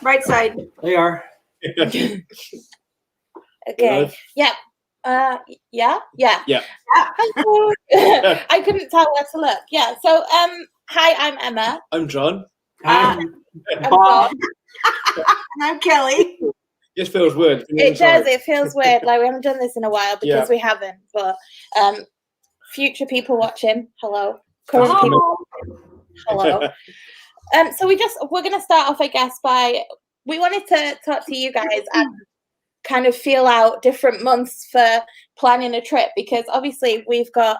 Right side. They are. Okay. Live. Yeah. Yeah. Hello. I couldn't tell where to look. Yeah. So, hi, I'm Emma. I'm John. I'm I'm Bob. And I'm Kelly. Just feels weird. It does. It feels weird. Like we haven't done this in a while because we haven't. But future people watching, hello. Current people, hello. So we're gonna start off, I guess, by we wanted to talk to you guys and kind of feel out different months for planning a trip, because obviously we've got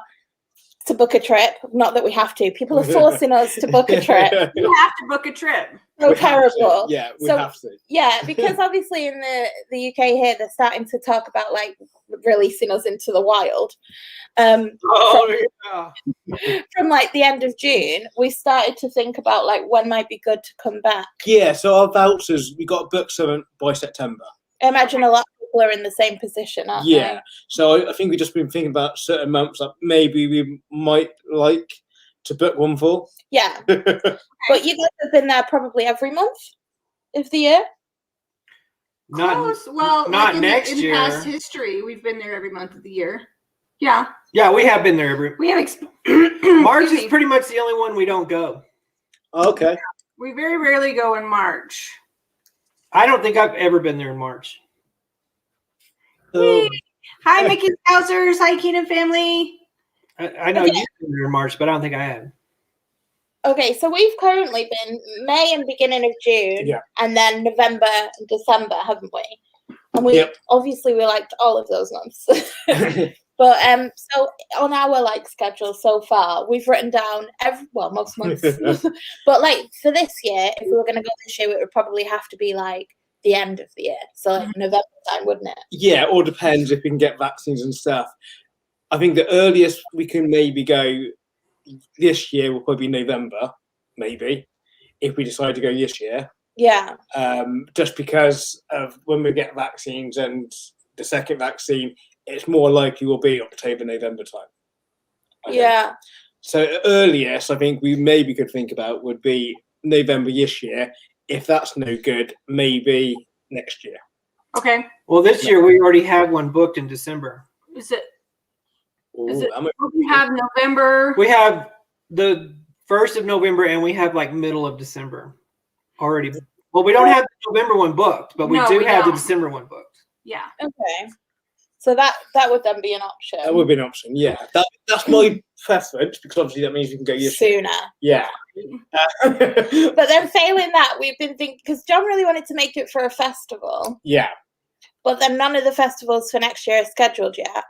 to book a trip. Not that we have to. People are forcing us to book a trip. You have to book a trip. So terrible. Yeah, we So, have to. Yeah, because obviously in the UK here, they're starting to talk about like releasing us into the wild. From like the end of June, we started to think about like when might be good to come back. Yeah, so our vouchers, we got to book some by September. I imagine a lot of people are in the same position, aren't Yeah, so I think we've just been thinking about certain months that maybe we might like to book one for. Yeah. But you guys have been there probably every month of the year? Close. Well, not like next in year. past history, we've been there every month of the year. Yeah. Yeah, we have been there every. We have March excuse is me. pretty much the only one we don't go. Okay. We very rarely go in March. I don't think I've ever been there in March. Hi, Mickey Scousers. Hi, Keenan family. I know you've been there in March, but I don't think I have. Okay, so we've currently been May and beginning of June, and then November and December, haven't we? And we obviously we liked all of those months. But so on our like schedule so far, we've written down most months. But like for this year, if we were going to go this year, it would probably have to be like the end of the year, so like November time, wouldn't it? Yeah, it all depends if we can get vaccines and stuff. I think the earliest we can maybe go this year will probably be November, maybe, if we decide to go this year. Yeah. Just because of when we get vaccines and the second vaccine, it's more likely will be October, November time. Yeah. So earliest I think we maybe could think about would be November this year. If that's no good, maybe next year. Okay. Well, this year we already have one booked in December. Is it? Ooh, We have November. We have the 1st of November and we have like middle of December already. Well, we don't have the November one booked, but we do have the December one booked. Yeah. Okay. So that would then be an option. That would be an option, yeah. That's my preference, because obviously that means we can go sooner. Yeah. But then failing that, we've been thinking, because John really wanted to make it for a festival. Yeah. But then none of the festivals for next year are scheduled yet.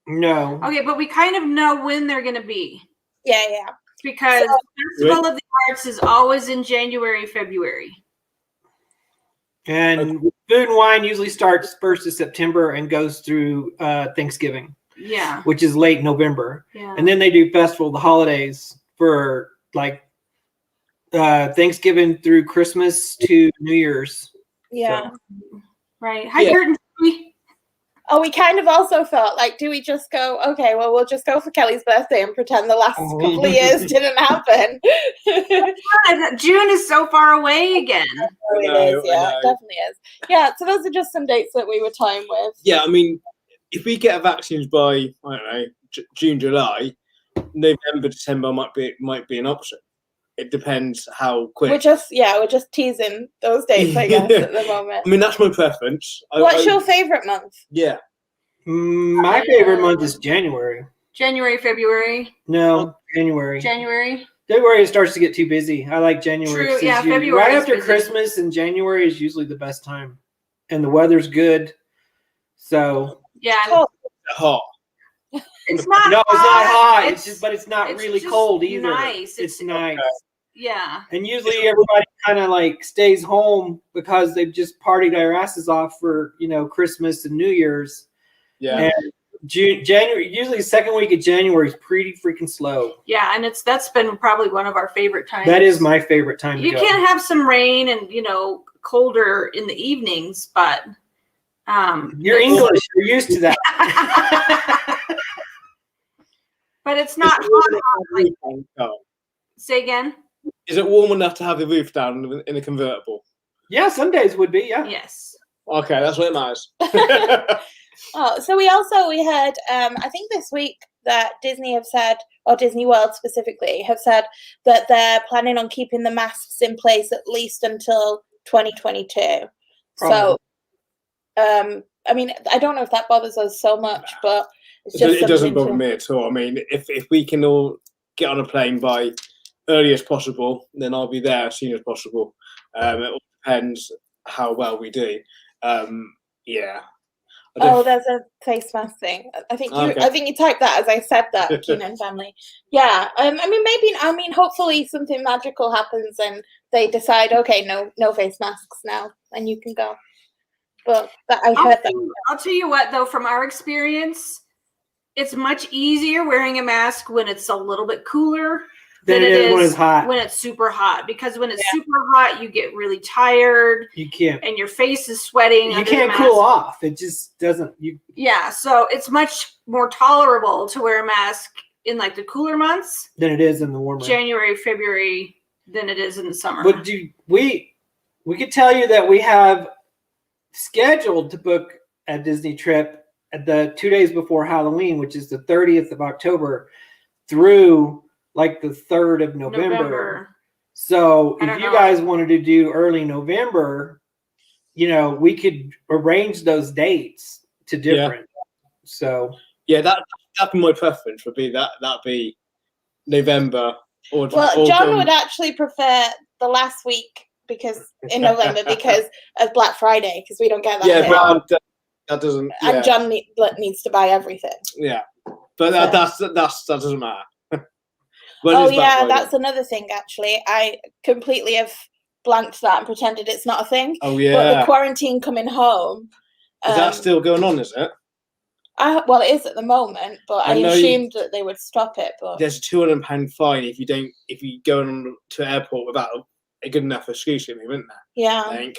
No. Okay, but we kind of know when they're going to be. Yeah. Because Festival of the Arts is always in January, February. And Food and Wine usually starts 1st of September and goes through Thanksgiving. Yeah. Which is late November. Yeah. And then they do Festival of the Holidays for like Thanksgiving through Christmas to New Year's. Yeah. So. Right. Hi, Curtin. Oh, we kind of also thought, like, do we just go, okay, well, we'll just go for Kelly's birthday and pretend the last couple of years didn't happen. June is so far away again. It definitely is. Yeah, so those are just some dates that we were toying with. Yeah, I mean, if we get vaccines by, I don't know, June, July, November, December might be an option. It depends how quick. We're just teasing those dates, I guess, at the moment. I mean, that's my preference. What's your favorite month? Yeah. My favorite month is January. January, February. No, January. January. February it starts to get too busy. I like January. True, yeah, February. Right after Christmas and January is usually the best time. And the weather's good. So yeah. Hot. It's not no, hot. It's not hot. But it's not really cold either. Nice. It's nice. Yeah. And usually everybody kind of like stays home because they've just partied their asses off for, Christmas and New Year's. Yeah. And January, usually the second week of January is pretty freaking slow. Yeah, and that's been probably one of our favorite times. That is my favorite time to go. You can't have some rain and, colder in the evenings, but you're English, you're used to that. But it's not hot. Say again? Is it warm enough to have the roof down in a convertible? Yeah, some days would be. Yeah. Yes. Okay, that's what it matters. Oh, so we heard, I think this week that Disney have said, or Disney World specifically, have said that they're planning on keeping the masks in place at least until 2022. Probably. So, I mean, I don't know if that bothers us so much, but it's So just it doesn't something bother me at all. I mean, if we can all get on a plane by early as possible, then I'll be there as soon as possible. It all depends how well we do. Yeah. Oh, there's a face mask thing. I think you typed that as I said that, Keenan family. Yeah. I mean, hopefully something magical happens and they decide, okay, no face masks now, and you can go. But I heard that. I'll tell you what, though, from our experience, it's much easier wearing a mask when it's a little bit cooler than it is when it's hot. When it's super hot, because when it's super hot, you get really tired. You can't, and your face is sweating. You can't cool off. It just doesn't. Yeah, so it's much more tolerable to wear a mask in like the cooler months than it is in the warmer January, February, than it is in the summer. But we could tell you that we have scheduled to book a Disney trip at the 2 days before Halloween, which is the 30th of October through like the 3rd of November. So if you guys wanted to do early November, we could arrange those dates to different. So that'd be my preference. Would be that'd be November or John would actually prefer the last week in November because of Black Friday, because we don't get that. Yeah, but that doesn't. And John needs to buy everything. Yeah, but that doesn't matter. That's another thing. Actually, I completely have blanked that and pretended it's not a thing. Oh yeah. But the quarantine coming home. Is that still going on? Is it? Well, it is at the moment, but I assumed that they would stop it. But there's a £200 fine if you go on to an airport without a good enough excuse, isn't there? Yeah. I think.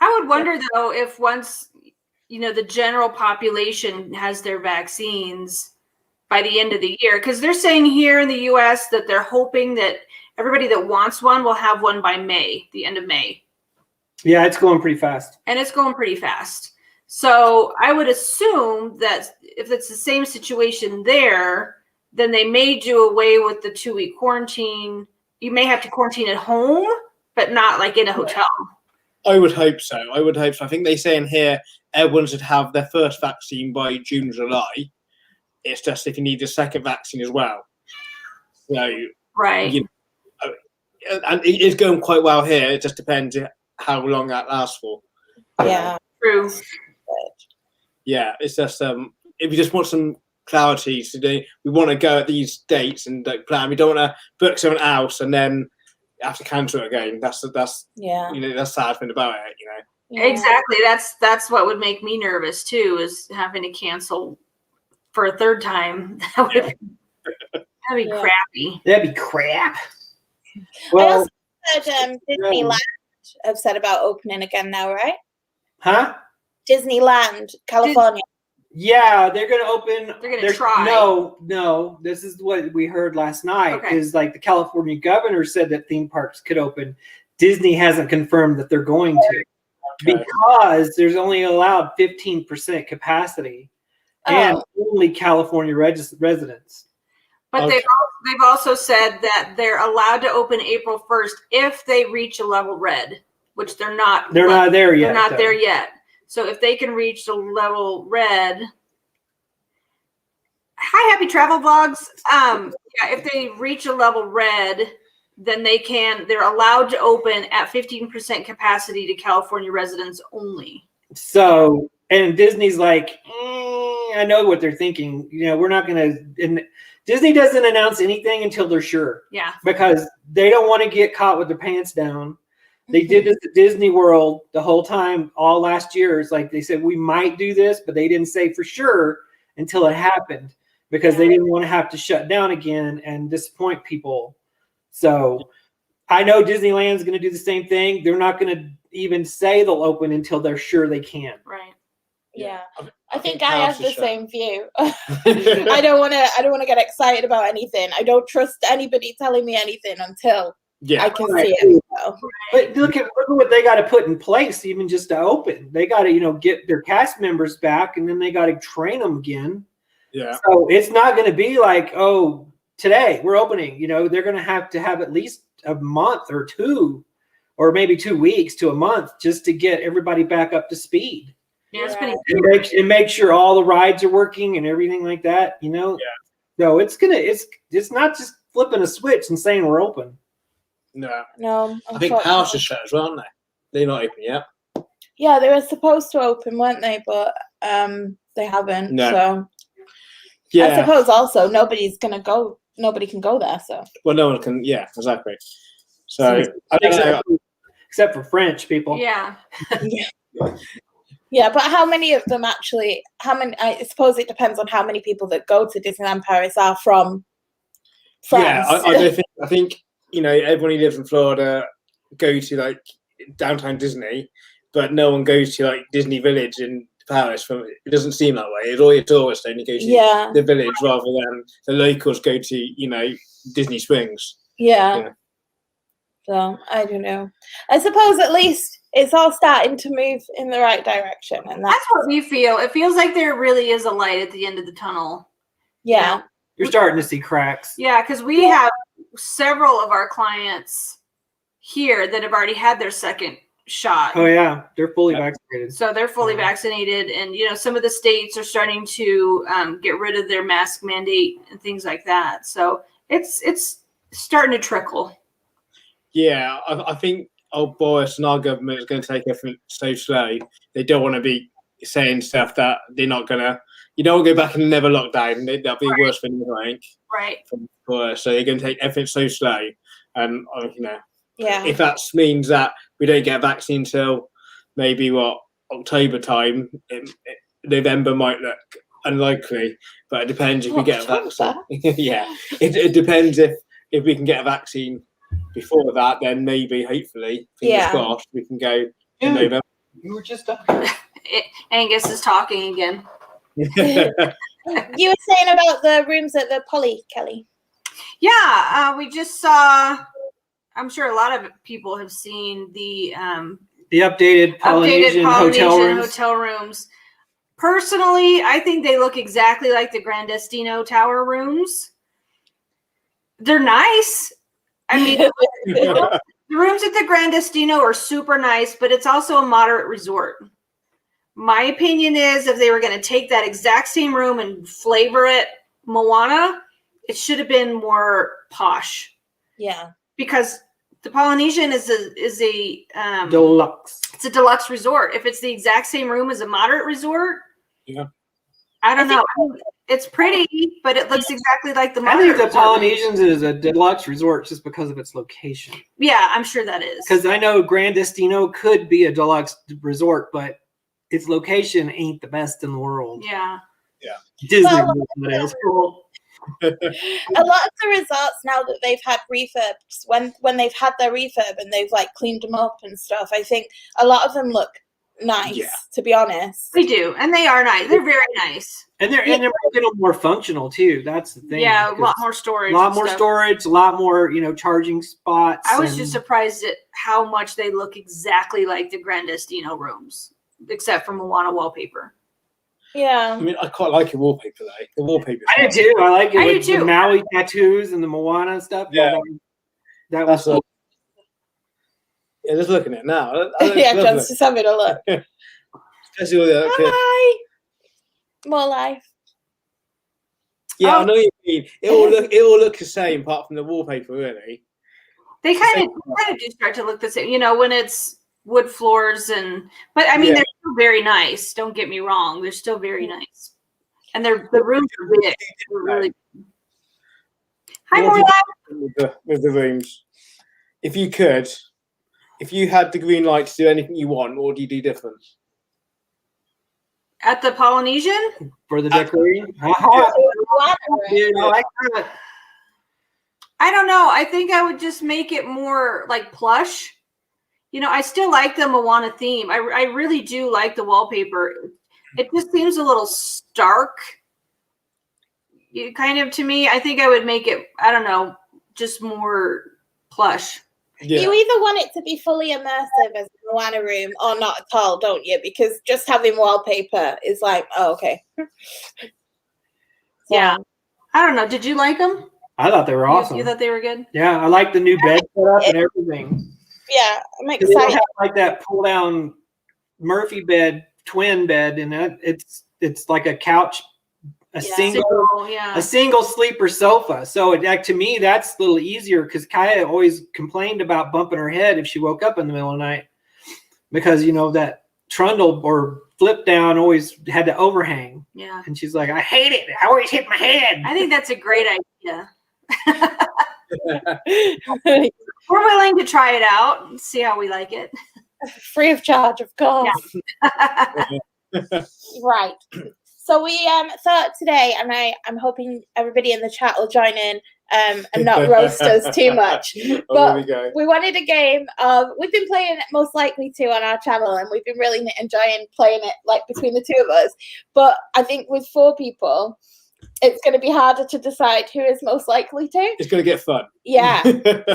I would wonder though if once the general population has their vaccines by the end of the year, because they're saying here in the U.S. that they're hoping that everybody that wants one will have one by May, the end of May. Yeah, it's going pretty fast. And it's going pretty fast. So I would assume that if it's the same situation there, then they may do away with the 2-week quarantine. You may have to quarantine at home, but not like in a hotel. I would hope so. I think they say in here everyone should have their first vaccine by June, July. It's just if you need a second vaccine as well. So, right. And it is going quite well here. It just depends how long that lasts for. Yeah. True. Yeah, it's just if you just want some clarity today, we want to go at these dates and plan. We don't want to book someone else and then have to cancel it again. That's that's the sad thing about it. Yeah. Exactly. That's what would make me nervous too, is having to cancel for a third time. That'd be crappy. That'd be crap. Well, I also heard Disneyland have said about opening again now, right? Huh? Disneyland, California. Yeah, they're going to open. They're going to try. No. This is what we heard last night. Is like the California governor said that theme parks could open. Disney hasn't confirmed that they're going to, because there's only allowed 15% capacity, and only California residents. But they've also said that they're allowed to open April 1st if they reach a level red, which they're not. They're not there yet. They're not there yet. So if they can reach the level red. Hi, Happy Travel Vlogs. If they reach a level red, then they're allowed to open at 15% capacity to California residents only. So, and Disney's like, I know what they're thinking. We're not going to. Disney doesn't announce anything until they're sure. Yeah. Because they don't want to get caught with their pants down. They did this at Disney World the whole time, all last year. It's like they said, we might do this, but they didn't say for sure until it happened, because they didn't want to have to shut down again and disappoint people. So I know Disneyland's going to do the same thing. They're not going to even say they'll open until they're sure they can. Right. Yeah. I I think think I have House the is same view. shut. I don't want to get excited about anything. I don't trust anybody telling me anything until I Yeah, can Right. see it. So. But look at what they got to put in place, even just to open. They got to, get their cast members back, and then they got to train them again. yeah, So it's not going to be like, oh, today we're opening. They're going to have at least a month or two, or maybe 2 weeks to a month, just to get everybody back up to speed. Yeah, it's been And make sure all the rides are working and everything like that. Yeah. So it's not just flipping a switch and saying we're open. no. No, I think House is shut as well, aren't they? They're not open yet. Yeah, they were supposed to open, weren't they? But they haven't. No. So Yeah. I suppose also nobody can go there. So Well, no one can. Yeah, exactly. So I don't know. Except for French people. yeah. yeah, but how many of them actually? How many? I suppose it depends on how many people that go to Disneyland Paris are from France. Yeah, I think everyone who lives in Florida go to like downtown Disney, but no one goes to like Disney Village in Paris. It doesn't seem that way. It's all your tourists only go to the village rather than the locals go to Disney Springs. Yeah. So I don't know. I suppose at least it's all starting to move in the right direction, and That's what we feel. It feels like there really is a light at the end of the tunnel. yeah. You're starting to see cracks. Yeah, because we have several of our clients here that have already had their second shot. Oh yeah, they're fully vaccinated. So they're fully vaccinated, and some of the states are starting to get rid of their mask mandate and things like that. So it's starting to trickle. Yeah, I think old Boris and our government is going to take everything so slow. They don't want to be saying stuff that they're not going to. You don't want to go back and never lockdown. That'd be worse for them, I think. Right. So they're going to take everything so slow, and Yeah. if that means that we don't get a vaccine until maybe October time, November might look unlikely, but it depends if we get a vaccine. Yeah, it depends if we can get a vaccine before that, then maybe, hopefully, fingers crossed, we can go in November. You were just talking. Angus is talking again. You were saying about the rooms at the Poly, Kelly. Yeah, we just saw. I'm sure a lot of people have seen the updated Polynesian hotel rooms. Personally, I think they look exactly like the Grand Destino Tower rooms. They're nice. I mean, the rooms at the Grand Destino are super nice, but it's also a moderate resort. My opinion is if they were going to take that exact same room and flavor it Moana, it should have been more posh. Yeah. Because the Polynesian is a deluxe. It's a deluxe resort. If it's the exact same room as a moderate resort, I don't know. It's pretty, but it looks exactly like the moderate. I think the Polynesians is a deluxe resort just because of its location. Yeah, I'm sure that is. Because I know Grand Destino could be a deluxe resort, but its location ain't the best in the world. Yeah. Disney is cool. A lot of the resorts now that they've had refurbs, when they've had their refurb and they've like cleaned them up and stuff, I think a lot of them look nice. Yeah. To be honest, they do, and they are nice. They're very nice, and they're a little more functional too. That's the thing. Yeah, a lot more storage. A lot more charging spots. I was just surprised at how much they look exactly like the Grand Destino rooms, except for Moana wallpaper. Yeah. I mean, I quite like your wallpaper though. The wallpaper. I do too. I like it I with do too. the Maui tattoos and the Moana stuff. Yeah. That was cool. Yeah, just looking at it now. Yeah, John's just having a look. Especially all the Hi. More life. Yeah, I know what you mean. It all looks the same apart from the wallpaper, really. They kind of do start to look the same, when it's wood floors but I mean they're still very nice. Don't get me wrong, they're still very nice, and the rooms are big. They're really. Hi, Morla. With the rooms, if you had the green light to do anything you want, what would you do different? At the Polynesian for the decorating. I don't know. I think I would just make it more like plush. I still like the Moana theme. I really do like the wallpaper. It just seems a little stark. You kind of, to me, I think I would make it, I don't know, just more plush. Yeah. You either want it to be fully immersive as a Moana room or not at all, don't you? Because just having wallpaper is like, oh, okay. Yeah. I don't know. Did you like them? I thought they were awesome. You thought they were good? Yeah, I like the new bed setup and everything. Yeah, I'm 'Cause they don't excited. have like that pull down Murphy bed, twin bed, and it's like a couch, a single sleeper sofa. So to me, that's a little easier because Kaya always complained about bumping her head if she woke up in the middle of the night because that trundle or flip down always had to overhang. Yeah. And she's like, I hate it. I always hit my head. I think that's a great idea. We're willing to try it out and see how we like it. Free of charge, of course. Yeah. Right. So we thought today, and I'm hoping everybody in the chat will join in and not roast us too much. But there we go. we wanted a game of, we've been playing Most Likely To on our channel, and we've been really enjoying playing it like between the two of us. But I think with 4 people, it's going to be harder to decide who is most likely to. It's going to get fun. Yeah.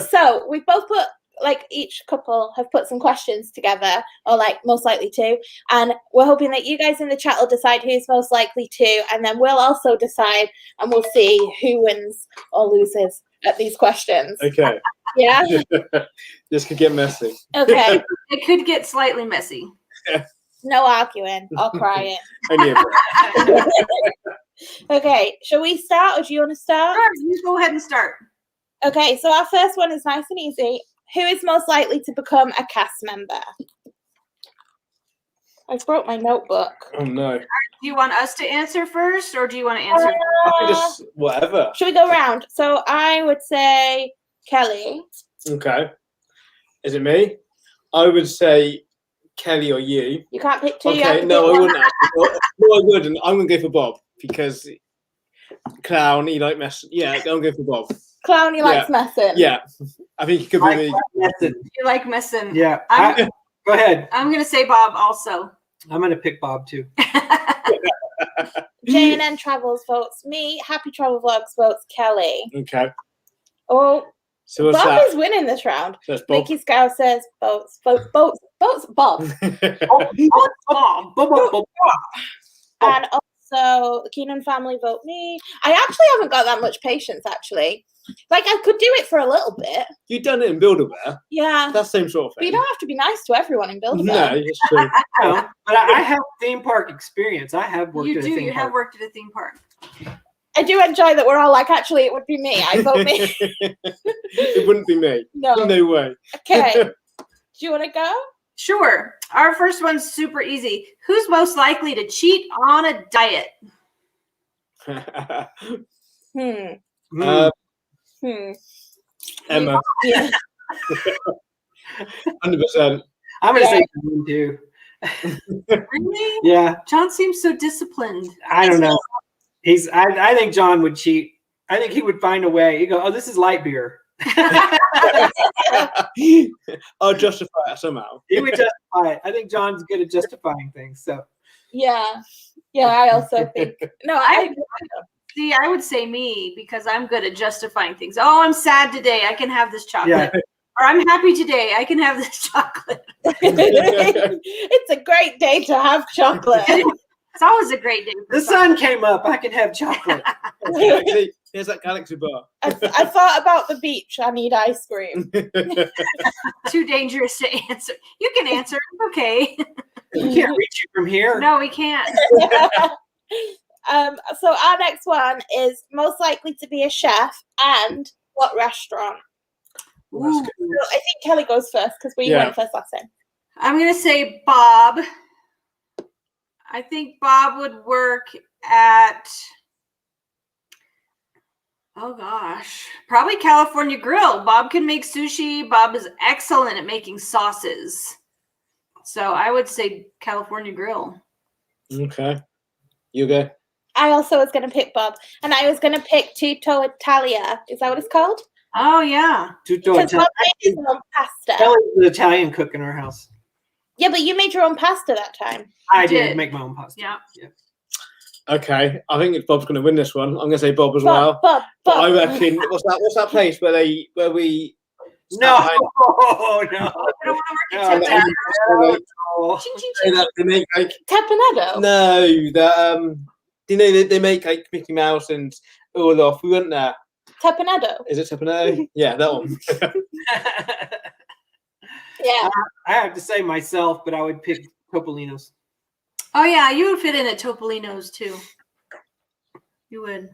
So we've both put, like, each couple have put some questions together, or like most likely to, and we're hoping that you guys in the chat will decide who's most likely to, and then we'll also decide, and we'll see who wins or loses at these questions. Okay. Yeah. This could get messy. Okay. It could get slightly messy. No arguing or crying. Only a bit. Okay. Shall we start, or do you want to start? Sure, you go ahead and start. Okay. So our first one is nice and easy. Who is most likely to become a cast member? I broke my notebook. Oh no. Do you want us to answer first, or do you want to answer? Just whatever. Should we go round? So I would say Kelly. Okay. Is it me? I would say Kelly or you. You can't pick two. You have Okay, to no, pick I one. wouldn't actually. No, I wouldn't. I'm going to go for Bob because clown, he like mess. Yeah, I'm going to go for Bob. Clowny likes messing. Yeah, I think he could be me. You like messing? Yeah. I'm- Go ahead. I'm gonna say Bob also. I'm going to pick Bob too. JNN Travels votes me. Happy Travel Vlogs votes Kelly. Okay. Oh, So what's Bob that? is winning this round. So that's Bob. Mickey Scow says votes Bob. Bob. And also the Keenan family vote me. I actually haven't got that much patience, actually. Like, I could do it for a little bit. You've done it in Build-A-Bear. Yeah. That's the same sort of But you thing. don't have to be nice to everyone in Build-A-Bear. No, it's true. No, but I have theme park experience. I have worked You at a do. theme You park. have worked at a theme park. I do enjoy that we're all like, actually, it would be me. I vote me. It wouldn't be me. No. No way. Okay. Do you want to go? Sure. Our first one's super easy. Who's most likely to cheat on a diet? Emma. Yeah. 100%. I'm going to say John too. Really? Yeah, John seems so disciplined. I don't know. I think John would cheat. I think he would find a way. He'd go, oh, this is light beer. I'll justify it somehow. He would justify it. I think John's good at justifying things. So Yeah. Yeah, I also think. No, I See, I would say me because I'm good at justifying things. Oh, I'm sad today. I can have this chocolate. yeah, Or I'm happy today. I can have this chocolate. it's a great day to have chocolate. It's always a great day. For the sun came up. I can have chocolate. See, here's that Galaxy bar. I thought about the beach. I need ice cream. Too dangerous to answer. You can answer. Okay. We can't reach you from here. No, we can't. So our next one is most likely to be a chef and what restaurant? Ooh. So I think Kelly goes first because we Yeah. went first last time. I'm going to say Bob. I think Bob would work at, oh gosh, probably California Grill. Bob can make sushi. Bob is excellent at making sauces. So I would say California Grill. Okay. You go. I also was going to pick Bob, and I was going to pick Tutto Italia. Is that what it's called? Oh, yeah. Tutto Because Italian. Bob makes his own pasta. Kelly's an Italian cook in our house. Yeah, but you made your own pasta that time. I did. did make my own pasta. Yeah. Okay, I think Bob's going to win this one. I'm going to say Bob as well. Bob. But I reckon what's that place where we No, Outside. no. I don't want to No, work at no, Tep no. Ching, ching, ching. they make like Tapenado. no, the you know they make like Mickey Mouse and Olaf. We went there. Tapenado. Is it Tapenado? Yeah, that one. Yeah. I have to say myself, but I would pick Topolino's. Oh yeah, you would fit in at Topolino's too. You would.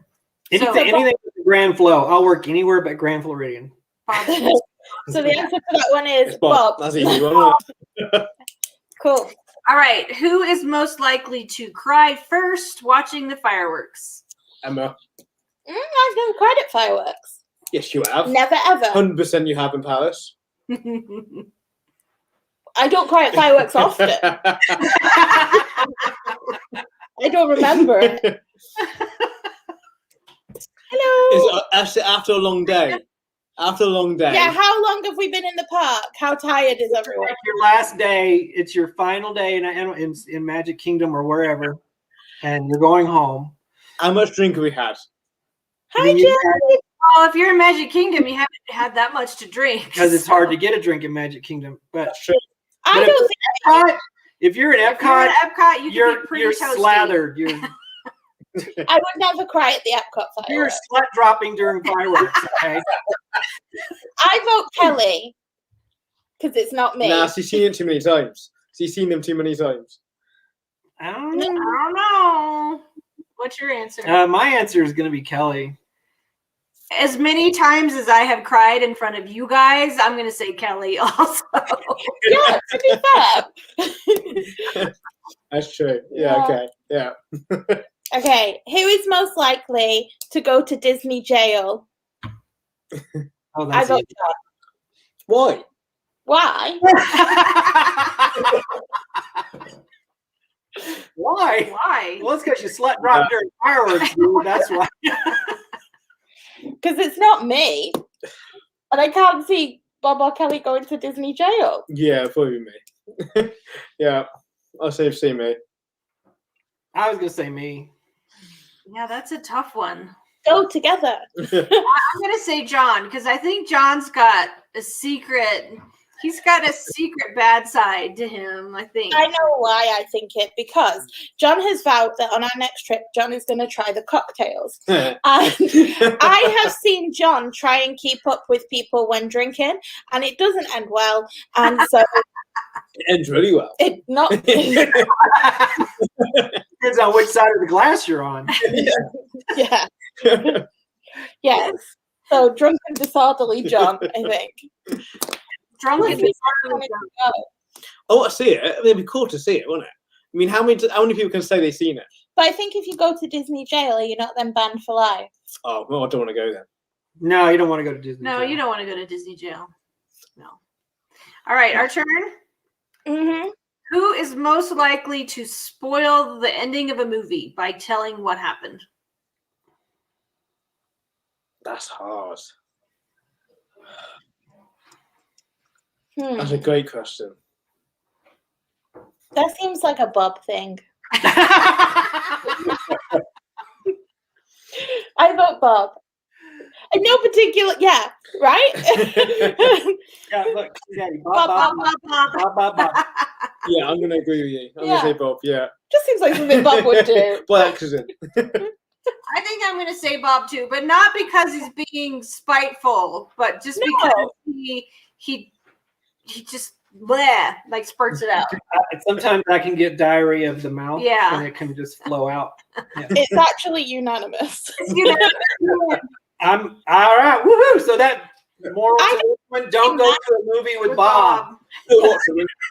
Anything with the Grand Flow. I'll work anywhere but Grand Floridian. Bob. So the answer to that one is It's Bob. Bob. That's easy, wasn't it? Cool. All right, who is most likely to cry first watching the fireworks? Emma. I've never cried at fireworks. Yes, you have. Never ever. 100% you have in Paris. I don't cry at fireworks often. I don't remember it. Hello. After a long day. After a long day. Yeah, how long have we been in the park? How tired is everyone? Like your last day, it's your final day in Magic Kingdom or wherever, and you're going home. How much drink have we had? Hi, You Jen. Well, if you're in Magic Kingdom, you haven't had that much to drink. Because it's hard to get a drink in Magic Kingdom. But That's true. I But don't think if you're in If you're Epcot, at Epcot, you can you're be pretty toasty. slathered. I would never cry at the Epcot You're fireworks. sweat dropping during fireworks. Okay. I vote Kelly because it's not me. Nah, she's seen it too many times. She's seen them too many times. I don't I know. don't know. What's your answer? My answer is going to be Kelly. As many times as I have cried in front of you guys, I'm going to say Kelly also. Yeah, to be fair. That's true. Yeah. Yeah, okay. Yeah. Okay, who is most likely to go to Disney jail? Oh, I that's vote easy. John. Why? Why? Why? Why? Well, it's because you slut dropped during fireworks, dude. That's why. Because it's not me. And I can't see Bob or Kelly going to Disney jail. Yeah, probably me. Yeah. I'll say me. I was going to say me. Yeah, that's a tough one. Go together. I'm going to say John because I think John's got a secret. He's got a secret bad side to him, I think. I know why I think it, because John has vowed that on our next trip, John is going to try the cocktails. And I have seen John try and keep up with people when drinking, and it doesn't end well. And so It ends really well. it not. Depends on which side of the glass you're on. Yeah. Yes. So drunk and disorderly John, I think. Drunk and disorderly. I want to see it. It'd be cool to see it, wouldn't it? I mean, how many people can say they've seen it? But I think if you go to Disney jail, you're not then banned for life. Oh, well, I don't want to go then. No, you don't want to go to Disney. No, jail. you don't want to go to Disney jail. No. All right, our turn. Mm-hmm. Who is most likely to spoil the ending of a movie by telling what happened? That's hard. Hmm. That's a great question. That seems like a Bob thing. I vote Bob. In no particular, yeah, right? Yeah, look, yeah, Bob, Bob, Bob, Bob. Bob, Bob, Bob. Yeah, I'm going to agree with you. I'm Yeah. going to say Bob, yeah. Just seems like something Bob would do. By accident. I think I'm going to say Bob too, but not because he's being spiteful, but just because he just bleh, like spurts it out. Sometimes I can get diarrhea of the mouth. Yeah. And it can just flow out. Yeah. It's actually unanimous. You know, I'm all right. Woohoo! So that moral I to this one, don't go to a movie with with Bob. Yeah,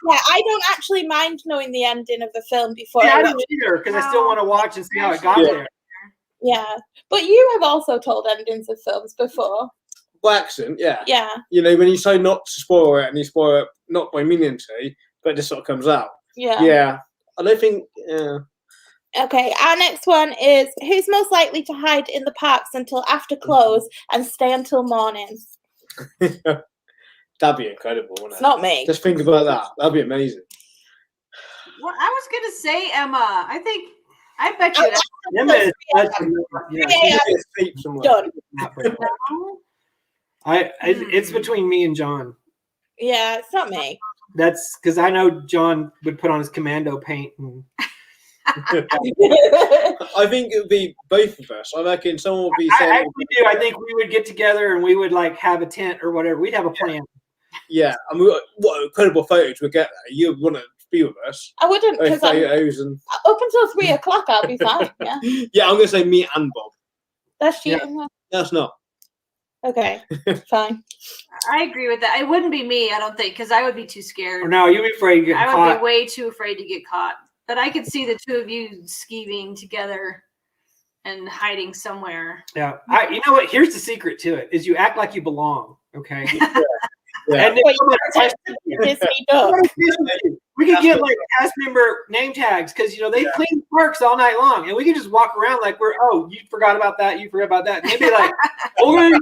I don't actually mind knowing the ending of the film before Yeah, I I watch don't either because I still want to watch and see how it got Yeah. there. Yeah, but you have also told endings of films before. By accident, yeah. Yeah. You know, when you say not to spoil it and you spoil it not by meaning to, but it just sort of comes out. Yeah. Yeah. I don't think, yeah. Okay, our next one is who's most likely to hide in the parks until after close and stay until morning? That'd be incredible, wouldn't it? It's not me. Just think about that. That'd be amazing. Well, I was gonna say Emma. I bet you. Emma is such a- Yeah. It's deep somewhere. Done. No. It's between me and John. Yeah, it's not me. That's because I know John would put on his commando paint and I think it would be both of us. I reckon someone would be I saying, actually do. I think we would get together and we would like have a tent or whatever. We'd have a plan. yeah, I mean, what incredible photos we get there. You'd want to be with us. I wouldn't Both because up photos and until 3 o'clock I'll be fine. Yeah, yeah, I'm going to say me and Bob. that's Yeah. cheating. That's not. Okay, fine. I agree with that. It wouldn't be me, I don't think, because I would be too Or scared. no, you'd be afraid of getting I would caught. be way too afraid to get caught. But I could see the two of you skeeving together and hiding somewhere. Yeah. You know what? Here's the secret to it: is you act like you belong. Okay. Yeah. And then Wait, somebody tests you. Piss me up. Somebody tests you. We could get like cast member name tags because they clean parks all night long, and we could just walk around like you forgot about that, you forgot about that. And they'd be like, okay.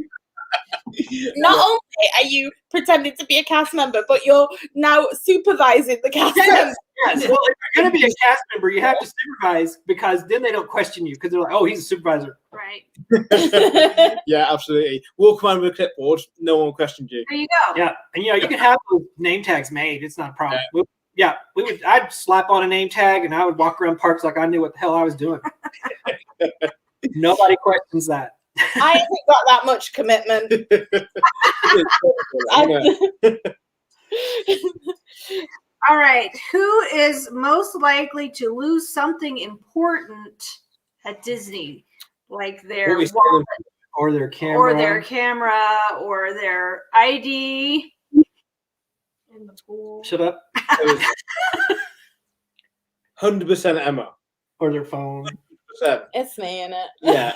Not only are you pretending to be a cast member, but you're now supervising the cast member. Yes. Well, if you're going to be a cast member, you have to supervise because then they don't question you because they're like, oh, he's a supervisor. Right. Yeah, absolutely. Walk around with a clipboard. No one questioned you. There you go. Yeah. And you can have those name tags made. It's not a problem. I'd slap on a name tag and I would walk around parks like I knew what the hell I was doing. Nobody questions that. I haven't got that much commitment. All right. Who is most likely to lose something important at Disney? Like their What we wallet Or their camera. or their camera or their ID. In the pool. Shut up. 100% Emma. Or their phone. 100%. It's me, innit? Yeah.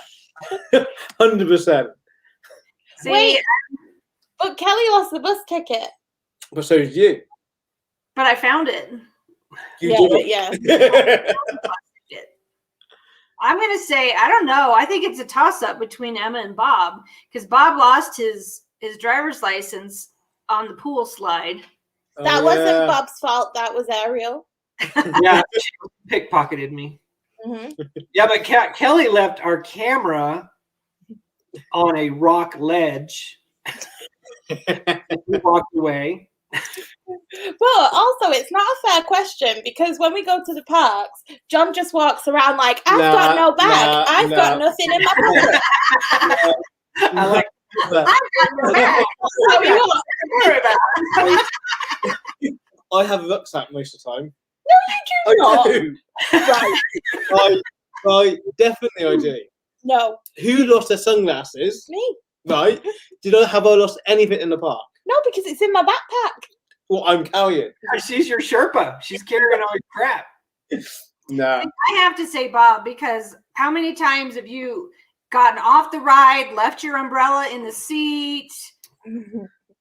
100%. See, Wait. But Kelly lost the bus ticket. But so did you. but I found it. You Yeah, did but it. yeah. I'm going to say, I don't know. I think it's a toss up between Emma and Bob because Bob lost his driver's license on the pool slide. That wasn't Bob's fault. That was Ariel. Yeah, she pickpocketed me. Hmm. Yeah, but Kelly left our camera on a rock ledge. We walked away. But also, it's not a fair question because when we go to the parks, John just walks around like, I've got no bag. I've got nothing in my pocket. I like I've got no bag. So he was- Don't worry about it. I have a rucksack most of the time. No, you do not. I do. Right. I definitely I do. No, Who lost their sunglasses? me. Right? Have I lost anything in the park? No, because it's in my backpack. Well, I'm carrying. she's your Sherpa. She's carrying all your crap. Nah. I have to say, Bob, because how many times have you gotten off the ride, left your umbrella in the seat?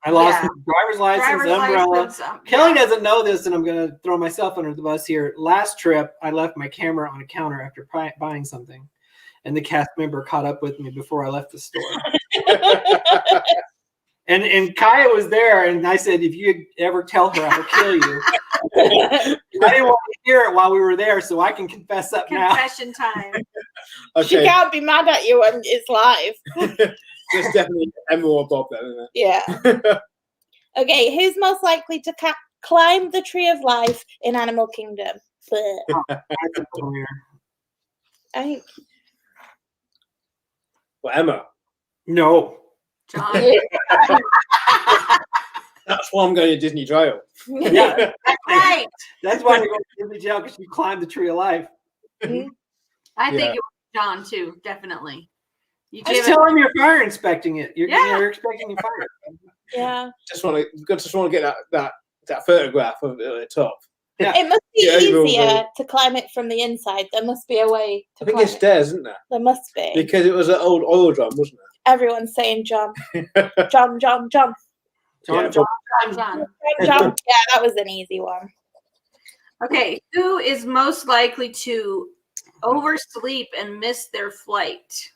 I lost Yeah. my driver's license, Driver's umbrella. license, Kelly yeah. doesn't know this, and I'm going to throw myself under the bus here. Last trip, I left my camera on a counter after buying something, and the cast member caught up with me before I left the store. And Kaya was there, and I said, if you ever tell her, I'll kill you. I didn't want to hear it while we were there, so I can confess up now. Confession time. She Okay. can't be mad at you when it's live. It's definitely Emma or Bob then, isn't Yeah. it? Okay, who's most likely to climb the tree of life in Animal Kingdom? Bleh. I think Well, Emma. No. John. That's why I'm going to Disney Trail. Yeah, Right. that's why we go to Disney Jail, because you climbed the tree of life. I think Yeah. it was John too, definitely. You Just gave it tell him you're fire inspecting it. You're, Yeah. you're expecting a fire. Yeah. Just want to get that photograph of it at the top. It must be Yeah, you will easier to climb it from the inside. There must be a way to I think climb it's it. stairs, isn't there? There must be. Because it was an old oil drum, wasn't Everyone's saying John. John, John, John. John, Yeah, John, John. John. Yeah, that was an easy one. Okay, who is most likely to oversleep and miss their flight?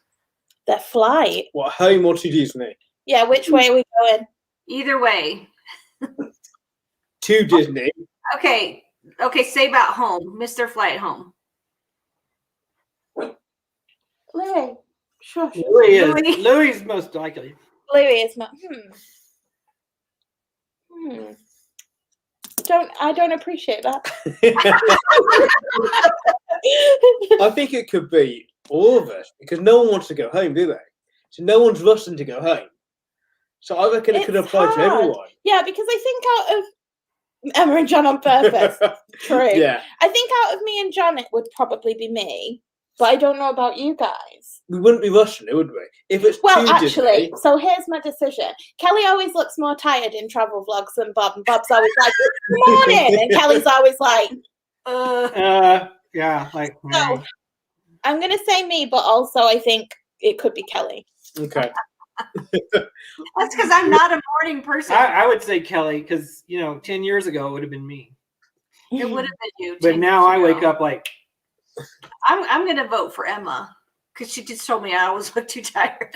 The flight. What, home or to Disney? Yeah, which way are we going? Either way. To Disney. Okay, Okay, say about home, Mr. Flight Home. Louis. Sure. Louis. Louis is most likely. Louis is not. I don't appreciate that. I think it could be all of us because no one wants to go home, do they? So no one's rushing to go home. So I reckon it could It's apply to hard. everyone. Yeah, because I think out of Emma and John on purpose. True. Yeah. I think out of me and John, it would probably be me, but I don't know about you guys. We wouldn't be rushing it, would we? If it's Well, too actually, Disney, so here's my decision. Kelly always looks more tired in travel vlogs than Bob, and Bob's always like, "Good morning," and Kelly's always like, Yeah, like. So, I'm gonna say me, but also I think it could be Kelly. okay. That's because I'm not a morning person. I would say Kelly because 10 years ago it would have been me, It would have been you. but 10 now I years wake ago. up like. I'm gonna vote for Emma because she just told me I always look too tired.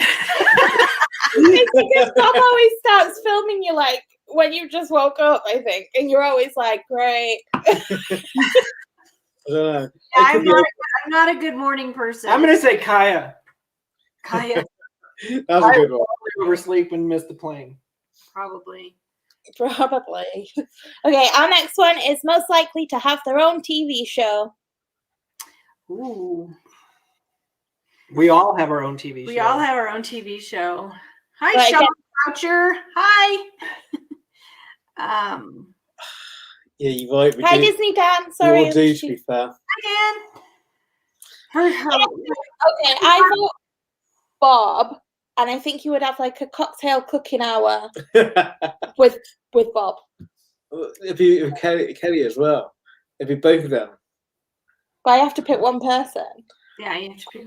It's because Bob always starts filming you like when you just woke up, I think, and you're always like, "Great." I don't know. I'm not a good morning person. I'm gonna say Kaya. Kaya, That's a good one. Oversleep and miss the plane. probably. Probably. Okay, our next one is most likely to have their own TV show. Ooh. We all have our own TV show. We all have our own TV show. Hi, Right, Sean Croucher. Hi. Yeah, you're right. Hi, Disney Dan. We Sorry. all do, to be fair. Hi, Dan. Okay, I vote Bob, and I think you would have like a cocktail cooking hour with Bob. It'd be Kelly as well. It'd be both of them. But I have to pick one person. Yeah, you have to pick.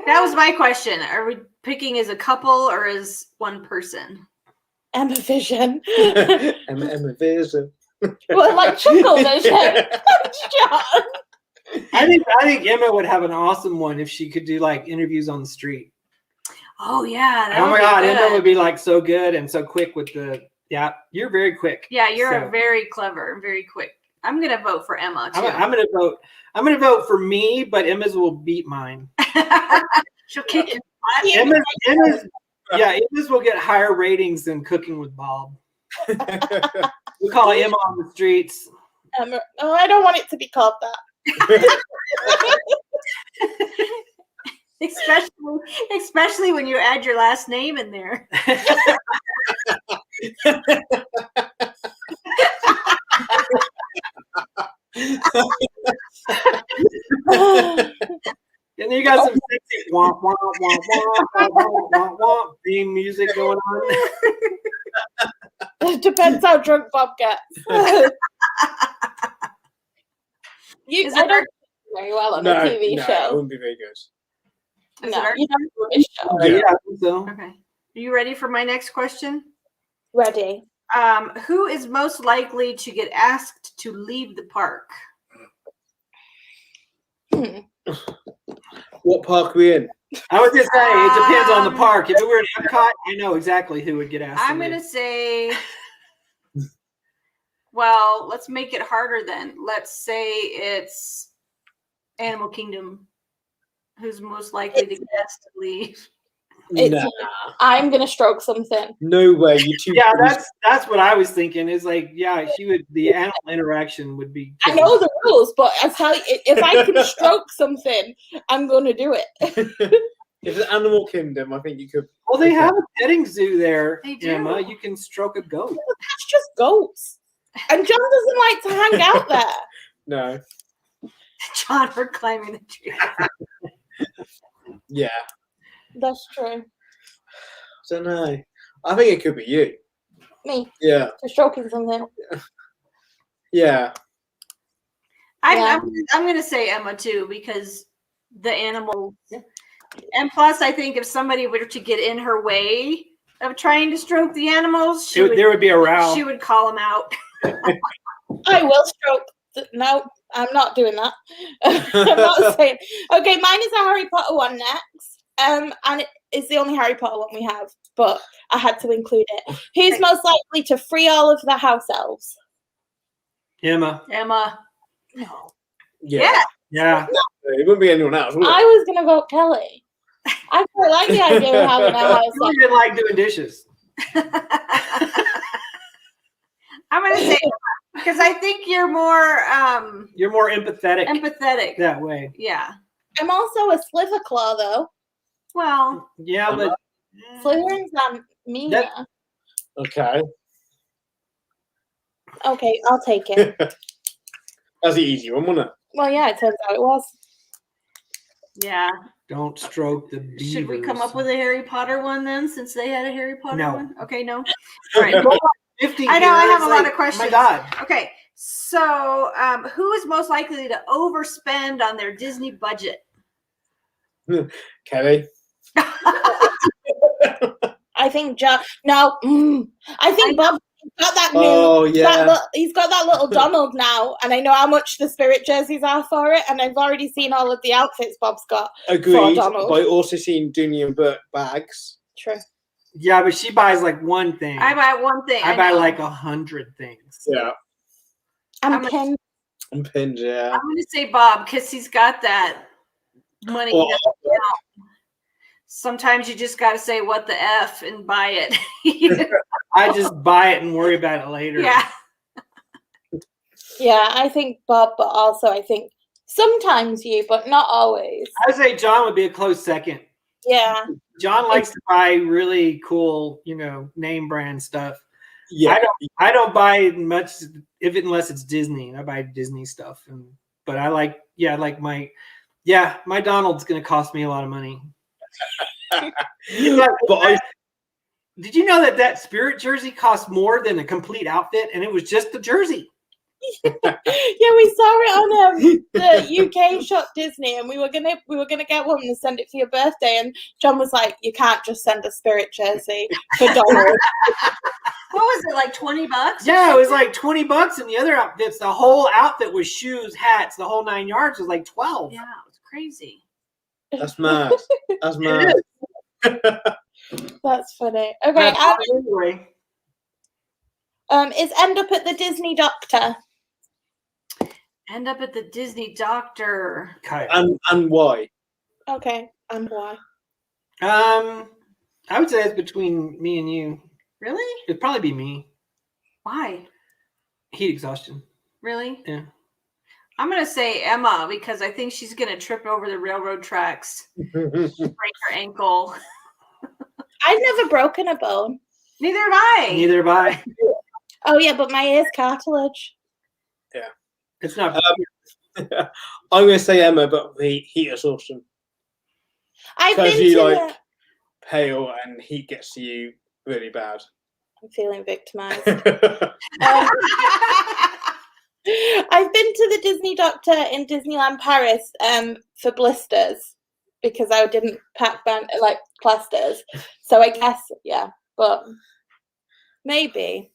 That was my question. Are we picking as a couple or as one person? Emma Vision. Emma Vision. Well, like Chuckle Vision. John. I think Emma would have an awesome one if she could do like interviews on the street. Oh yeah. that Oh would my be God, good. Emma would be like so good and so quick with the. Yeah, you're very quick. Yeah, you're So, very clever and very quick. I'm gonna vote for Emma too. I'm gonna vote. I'm gonna vote for me, but Emma's will beat mine. She'll kick your butt. Yeah. Emma's will get higher ratings than Cooking with Bob. We call Emma on the streets. Emma. Oh, I don't want it to be called that. especially when you add your last name in there. And then you got some sexy womp womp womp womp womp womp womp theme music going on. It depends how drunk Bob gets. I don't do very well on a TV it show. wouldn't be very good. Is No, it our- you don't do a show. Yeah, I think so. Okay. Are you ready for my next question? Ready. Who is most likely to get asked to leave the park? What park are we in? I was just saying, it depends on the park. If it were in Epcot, I know exactly who would get asked. I'm to gonna leave. say. Well, let's make it harder then. Let's say it's Animal Kingdom. Who's most likely to get asked to leave? It's- Nah, I'm gonna stroke something. no way. You two. Yeah, that's what I was thinking. Is like, yeah, she would. The animal interaction would be. I know the rules, but I tell you, if I can stroke something, I'm gonna do it. If it's Animal Kingdom, I think you could. Well, they have a petting zoo there, They do. Emma. You can stroke a goat. That's just goats. And John doesn't like to hang out there. No. John, we're climbing the tree. Yeah. That's true. Don't know. I think it could be you. Me Yeah. for stroking something. Yeah. I'm going to say Emma too because the animal. And plus, I think if somebody were to get in her way of trying to stroke the animals, There would be a row. she would call them out. I will stroke. No, I'm not doing that. I'm not saying. Okay, mine is a Harry Potter one next. And it's the only Harry Potter one we have, but I had to include it. Who's most likely to free all of the house elves? Emma. Emma. No. Yeah. Yeah. It wouldn't be anyone else, would it? I was gonna vote Kelly. I quite like the idea of having a house. You didn't like doing dishes. I'm gonna say because I think you're more You're more empathetic empathetic. that way. Yeah. I'm also a Slytherin though. Well, Yeah, but Slytherins are mean. That- Okay. Okay, I'll take it. That's the easy one, wasn't it? Well, yeah, it turns out it was. yeah. don't stroke the beavers. Should we come up with a Harry Potter one then, since they had a Harry Potter No. one? Okay, no. All right. 50 I know, I here, have it's a lot like, of questions. My God. Okay, so who is most likely to overspend on their Disney budget? Kelly. I think John. No, I think Bob got that new. Oh, yeah. He's got that little Donald now, and I know how much the Spirit jerseys are for it, and I've already seen all of the outfits Bob's got. Agreed. Donald. But I also seen Dooney and Burke bags. True. Yeah, but she buys like one thing. I buy one thing. I buy know. like 100 things. Yeah. And Ken. And pins, yeah. I'm going to say Bob because he's got that money. Well, Sometimes you just got to say what the F and buy it. I just buy it and worry about it later. Yeah. Yeah, I think Bob, but also I think sometimes you, but not always. I say John would be a close second. Yeah. John likes to buy really cool, name brand stuff. yeah. I don't buy much unless it's Disney. I buy Disney stuff, but I like my Donald's gonna cost me a lot of money. But Did you know that Spirit jersey costs more than a complete outfit, and it was just the jersey? Yeah, we saw it on the UK shop Disney, and we were gonna get one and send it for your birthday. And John was like, "You can't just send a Spirit jersey for Donald." What was it, like $20? Yeah, it was like $20, and the other outfits, the whole outfit was shoes, hats, the whole 9 yards was like 12. Yeah, it was crazy. that's mad. That's mad. That's funny. Okay, Anyway, is End Up at the Disney Doctor? End up at the Disney doctor. And why? Okay, and why? I would say it's between me and you. Really? It'd probably be me. Why? Heat exhaustion. Really? Yeah. I'm going to say Emma because I think she's going to trip over the railroad tracks, break her ankle. I've never broken a bone. Neither have I. Neither have I. Oh yeah, but my ear's cartilage. It's not. I'm going to say Emma, but heat exhaustion. I've Because been you to like pale and heat gets to you really bad. I'm feeling victimized. I've been to the Disney Doctor in Disneyland Paris for blisters because I didn't pack plasters. So I guess but maybe.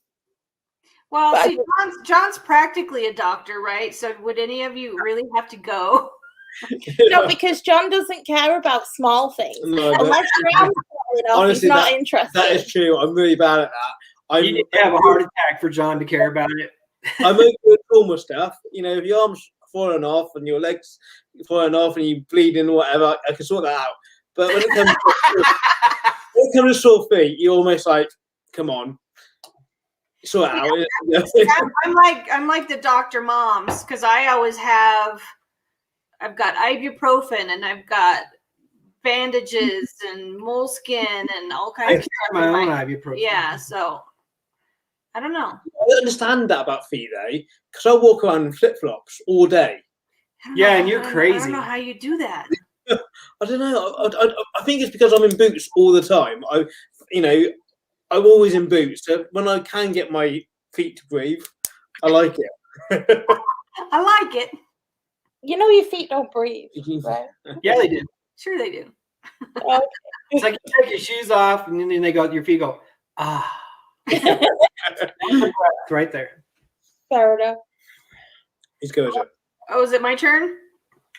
Well, But see, John's practically a doctor, right? So would any of you really have to go? No, because John doesn't care about small things. No, but Unless you're enough, honestly, he's not interested. that is true. I'm really bad at that. You need to have a heart attack for John to care about it. I'm okay with trauma stuff. If your arm's falling off and your legs falling off and you bleeding or whatever, I can sort that out. But when it comes to sore feet, you're almost like, come on, sort it out. I'm like the doctor moms because I always I've got ibuprofen and I've got bandages and moleskin and all I kinds of carry stuff. my in own ibuprofen. Yeah, so I don't know. I don't understand that about feet, though, because I walk around in flip flops all day. I don't Yeah, know. and you're I crazy. don't know how you do that. I don't know. I think it's because I'm in boots all the time. I'm always in boots. So when I can get my feet to breathe, I like it. I like it. Your feet don't breathe, right? Yeah, they do. Sure they do. It's like you take your shoes off, and then your feet go, ah. Right there. Fair enough. He's good. Oh, is it my turn?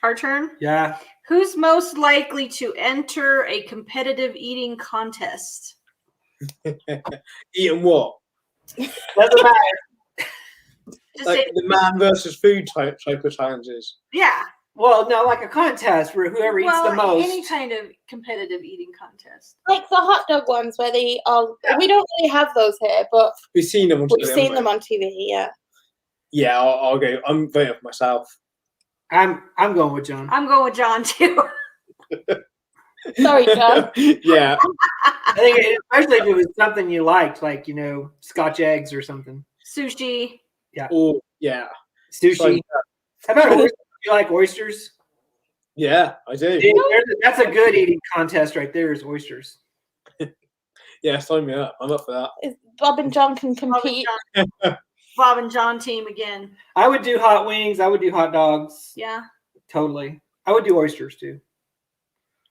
Our turn? Yeah. Who's most likely to enter a competitive eating contest? Eating what? Doesn't matter. Just like say, the man versus food type of challenges. yeah. Well, no, like a contest where whoever eats the most. Any kind of competitive eating contest. Like the hot dog ones where they all. We don't really have those here, but We've seen them on we've TV, seen haven't them on TV. Yeah. we? Yeah, I'll go. I'm voting for myself. I'm going with John. I'm going with John too. Sorry, John. Yeah. I think especially if it was something you liked, like Scotch eggs or something. Sushi. Oh, yeah. Sushi. How about oysters? You like oysters? Yeah, I do. That's a good eating contest right there. Is oysters. Yeah, sign me up. I'm up for that. Bob and John can compete. Bob and John team again. I would do hot wings. I would do hot dogs. Yeah. Totally. I would do oysters too.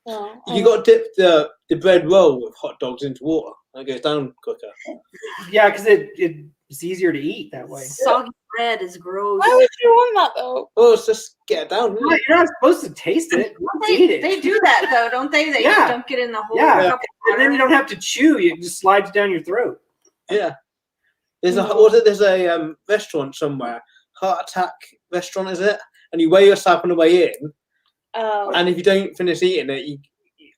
Oh, You got to dip the bread roll with hot dogs into water. That goes down quicker. Yeah, because it's easier to eat that way. Soggy bread is gross. Why would you want that though? Well, it's just get it down. Really. You're not supposed to taste it. They, Eat it. they do that though, don't they? They Yeah. dunk it in the whole Yeah. cup of And then water. you don't have to chew. It just slides down your throat. Yeah. There's a restaurant somewhere, Heart Attack restaurant, is it? And you weigh yourself on the way in, Oh, and if you don't finish eating it,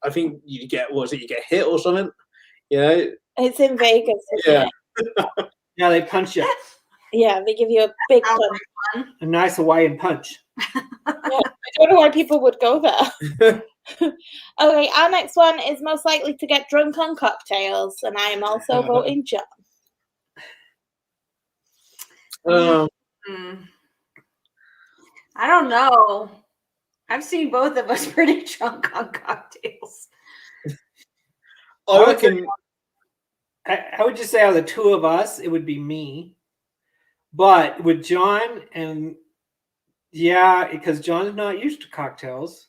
I think you get you get hit or something. You know? it's in Vegas. Isn't Yeah. it? Yeah, they punch you. Yeah, they give you a big punch. A nice Hawaiian punch. I don't know why people would go there. Okay, our next one is most likely to get drunk on cocktails, and I am also voting John. Hmm. I don't know. I've seen both of us pretty drunk on cocktails. I reckon. I would just say out of the two of us, it would be me. But with John because John's not used to cocktails.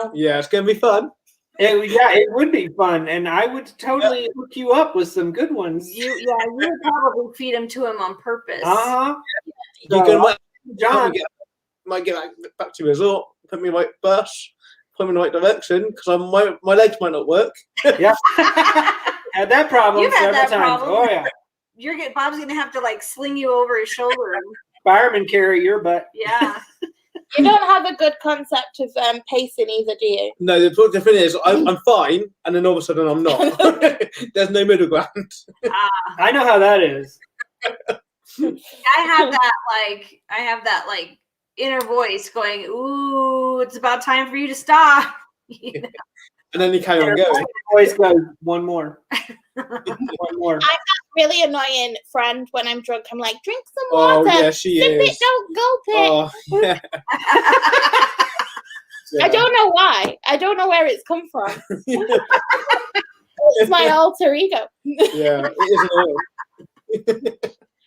No. Yeah, it's gonna be fun. It would be fun, and I would totally hook you up with some good ones. You would probably feed them to him on purpose. You can John. might get back to resort, put me in the right bus, put me in the right direction because my legs might not work. Yeah, had that problem You've had several that times. problem. Oh yeah, Bob's gonna have to like sling you over his shoulder. fireman carry your butt. Yeah. You don't have a good concept of pacing either, do you? No, the thing is, I'm fine, and then all of a sudden I'm not. There's no middle ground. I know how that is. I have that inner voice going, "Ooh, it's about time for you to stop." You know? And then you carry on going. Always go one more. One more. Really annoying friend when I'm drunk. I'm like, drink some Oh water. yeah, she Sip is. it, don't gulp it. Oh yeah. I don't know why. I don't know where it's come from. It's my alter ego. Yeah, it is annoying.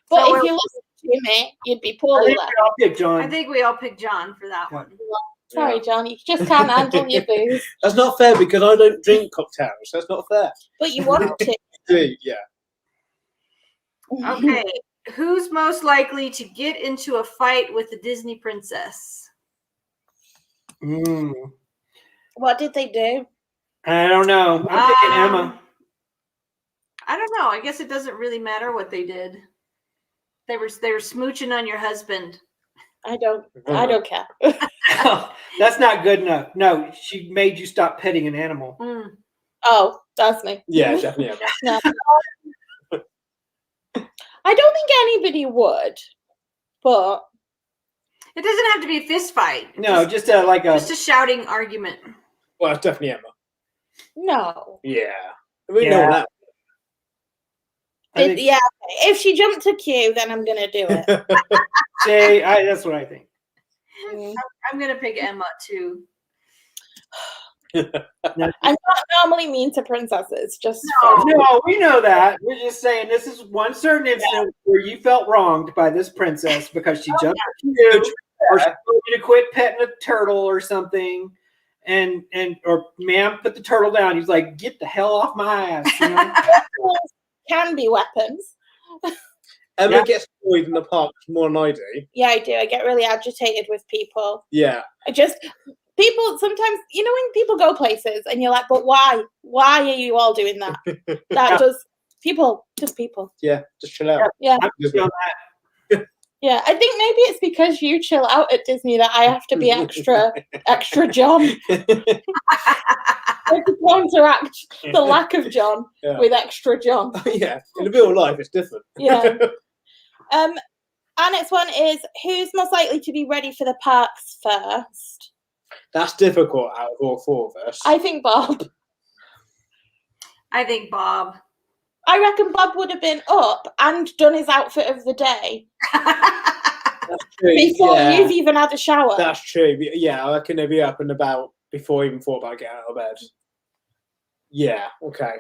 But So if you listen to me, you'd be I poorly think left. I'll pick John. I think we all picked John for that one. Sorry, John, you just can't handle your booze. That's not fair because I don't drink cocktails. That's not fair. But you want to. Yeah. Okay. Who's most likely to get into a fight with a Disney princess? What did they do? I don't know. I'm picking Emma. I don't know. I guess it doesn't really matter what they did. They were smooching on your husband. I don't care. That's not good enough. No, she made you stop petting an animal. Mm. Oh, that's me. Yeah, definitely. No. I don't think anybody would, but It doesn't have to be a fist fight. No, just a shouting argument. Well, it's definitely Emma. no. Yeah. We know that. Yeah, if she jumped to Q, then I'm gonna do it. That's what I think. I'm gonna pick Emma too. I'm not normally mean to princesses. Just No, we know that. We're just saying this is one certain incident where you felt wronged by this princess because she jumped at you, or she told you to quit petting a turtle or something, or ma'am, put the turtle down. He's like, get the hell off my ass. You know? can be weapons. Emma gets annoyed in the park more than I do. Yeah, I do. I get really agitated with people. Yeah. People sometimes, when people go places and you're like, but why? Why are you all doing that? Just people. Yeah, just chill out. Yeah. I'm just on that. Yeah, I think maybe it's because you chill out at Disney that I have to be extra John. I have to counteract the lack of John with extra John. Yeah, in real life, it's different. Yeah. Our next one is, who's most likely to be ready for the parks first? That's difficult out of all four of us. I think Bob. I think Bob. I reckon Bob would have been up and done his outfit of the day That's true. before you've even had a shower. That's true. Yeah, I reckon they'd be up and about before I even thought about getting out of bed. Yeah, okay.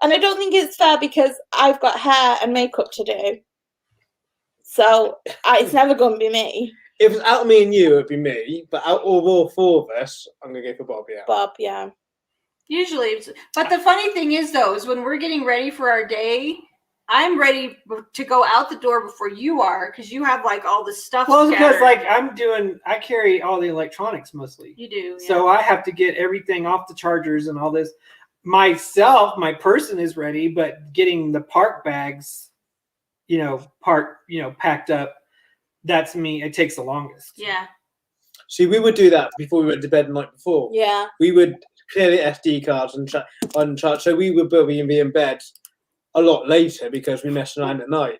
And I don't think it's fair because I've got hair and makeup to do. So it's never going to be me. If it's out of me and you, it'd be me. But out of all four of us, I'm going to go for Bob, yeah. Bob, yeah. Usually, but the funny thing is, though, is when we're getting ready for our day, I'm ready to go out the door before you are because you have like all the stuff. Well, because scattered. I carry all the electronics mostly. You do. Yeah. So I have to get everything off the chargers and all this. Myself, my person is ready, but getting the park bags, packed up, that's me. It takes the longest. Yeah. See, we would do that before we went to bed the night before. Yeah. We would clear the SD cards and charge. So we would be in bed a lot later because we messed around at night.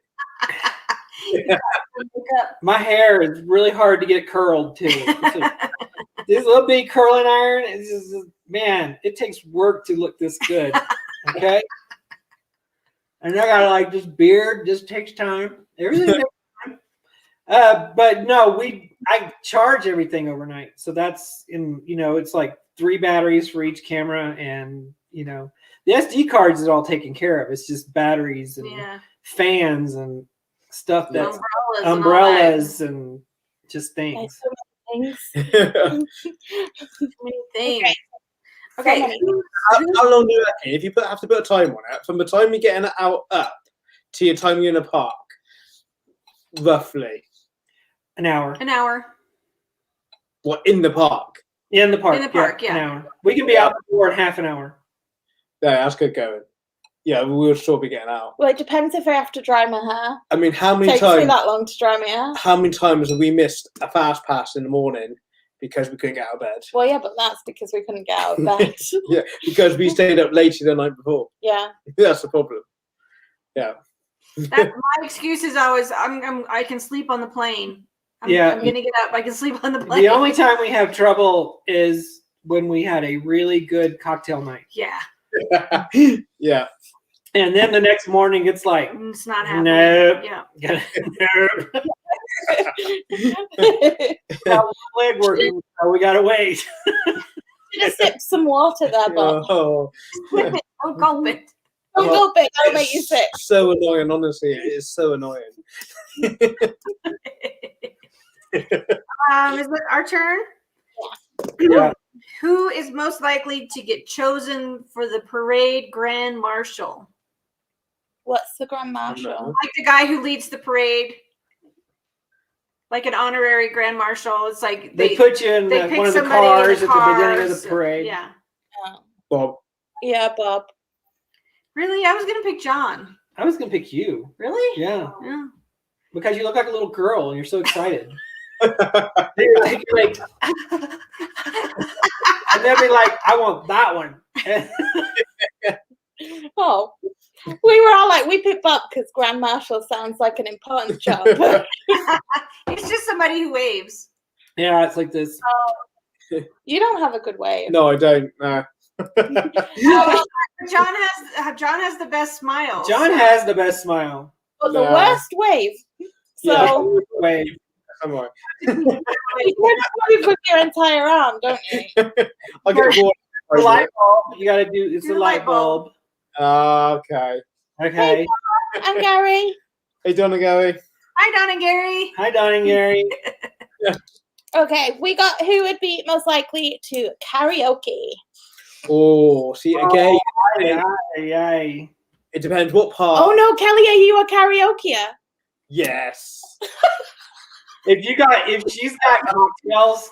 My hair is really hard to get curled too. This little bitty curling iron is just, man, it takes work to look this good. Okay. And I got this beard, just takes time. Everything takes time. But no, I charge everything overnight. So that's it's like 3 batteries for each camera, and the SD cards is all taken care of. It's just batteries and fans and stuff that's umbrellas and just things. Things. Many things. Okay. How long do you reckon? If you have to put a time on it, from the time you're getting up to your time you're in a park, roughly? An hour. An hour. What, in the park? In the park. In the park, An hour. We can be out the door in half an hour. Yeah, that's good going. Yeah, we will still be getting out. Well, it depends if I have to dry my hair. I mean, how many Takes times? me that long to dry my hair. How many times have we missed a fast pass in the morning because we couldn't get out of bed? Well, yeah, but that's because we couldn't get out of bed. Yeah, because we stayed up later the night before. Yeah. That's the problem. Yeah. My excuse is always I can sleep on the plane. I'm gonna get up. I can sleep on the plane. The only time we have trouble is when we had a really good cocktail night. Yeah. Yeah. And then the next morning, it's like, it's not happening. Nope. Yeah. Nope. Leg working, so we gotta wait. Just sip some water there, Bob. Oh. Don't gulp it. Don't gulp it. That'll make you sick. So annoying, honestly. It is so annoying. Is it our turn? Yeah. Who is most likely to get chosen for the parade grand marshal? What's the grand marshal? Like the guy who leads the parade, like an honorary grand marshal. It's like They put you in pick one of the somebody cars in at the beginning of cars. the parade. Yeah. Bob. Yeah, Bob. Really? I was gonna pick John. I was gonna pick you. Really? Yeah. Yeah. Because you look like a little girl and you're so excited. You're like, and they'll be like, I want that one. Oh, we were all like, we picked Bob because grand marshal sounds like an important job. It's just somebody who waves. Yeah, it's like this. You don't have a good wave. No, I don't. No. John has the best smile. John has the best smile. But the No. worst wave. So Wait. Come on. you wave with your entire arm, don't you? I get bored. The light bulb. You gotta do. It's Do a light bulb. Okay. Okay. And Gary. Hey, Donna Gary. Hi, Don and Gary. Hi, Don and Gary. Okay, we got who would be most likely to karaoke. Oh, see again. Aye. It depends what part. Oh no, Kelly, are you a karaoke? Yes. If she's got cocktails,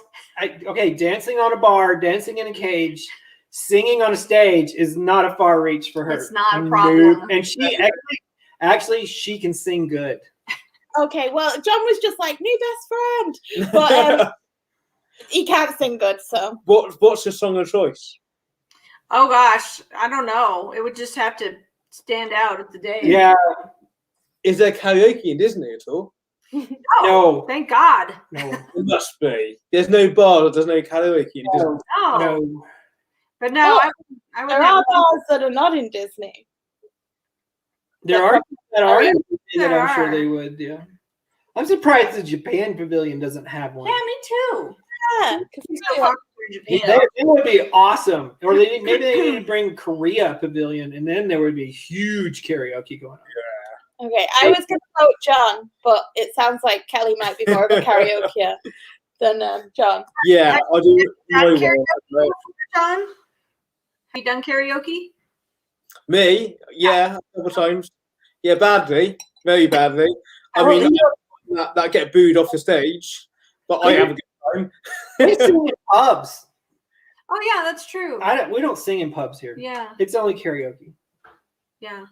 dancing on a bar, dancing in a cage, singing on a stage is not a far reach for her. It's not a problem. And she actually she can sing good. Okay, well, John was just like, new best friend. But he can't sing good, so. What's your song of choice? Oh gosh, I don't know. It would just have to stand out at the day. Yeah. Is there karaoke in Disney at all? No. Thank God. No. It must be. There's no bar, there's no karaoke in Disney. No. No. But no, Oh, I would There never. are bars that are not in Disney. There are that are in Disney that There I'm sure are. they would, yeah. I'm surprised the Japan Pavilion doesn't have one. Yeah, me too. Yeah, because It's so popular in Japan. They would be awesome. Or maybe they need to bring Korea Pavilion, and then there would be huge karaoke going on. Okay, I was going to vote John, but it sounds like Kelly might be more of a karaoke than John. Yeah, I do. That know karaoke well. John, have you done karaoke? Me? Yeah, a couple times. Yeah, badly. Very badly. I Oh, mean, yeah. that get booed off the stage, but I have a good time. We sing in pubs. Oh yeah, that's true. We don't sing in pubs here. Yeah, It's only karaoke. yeah.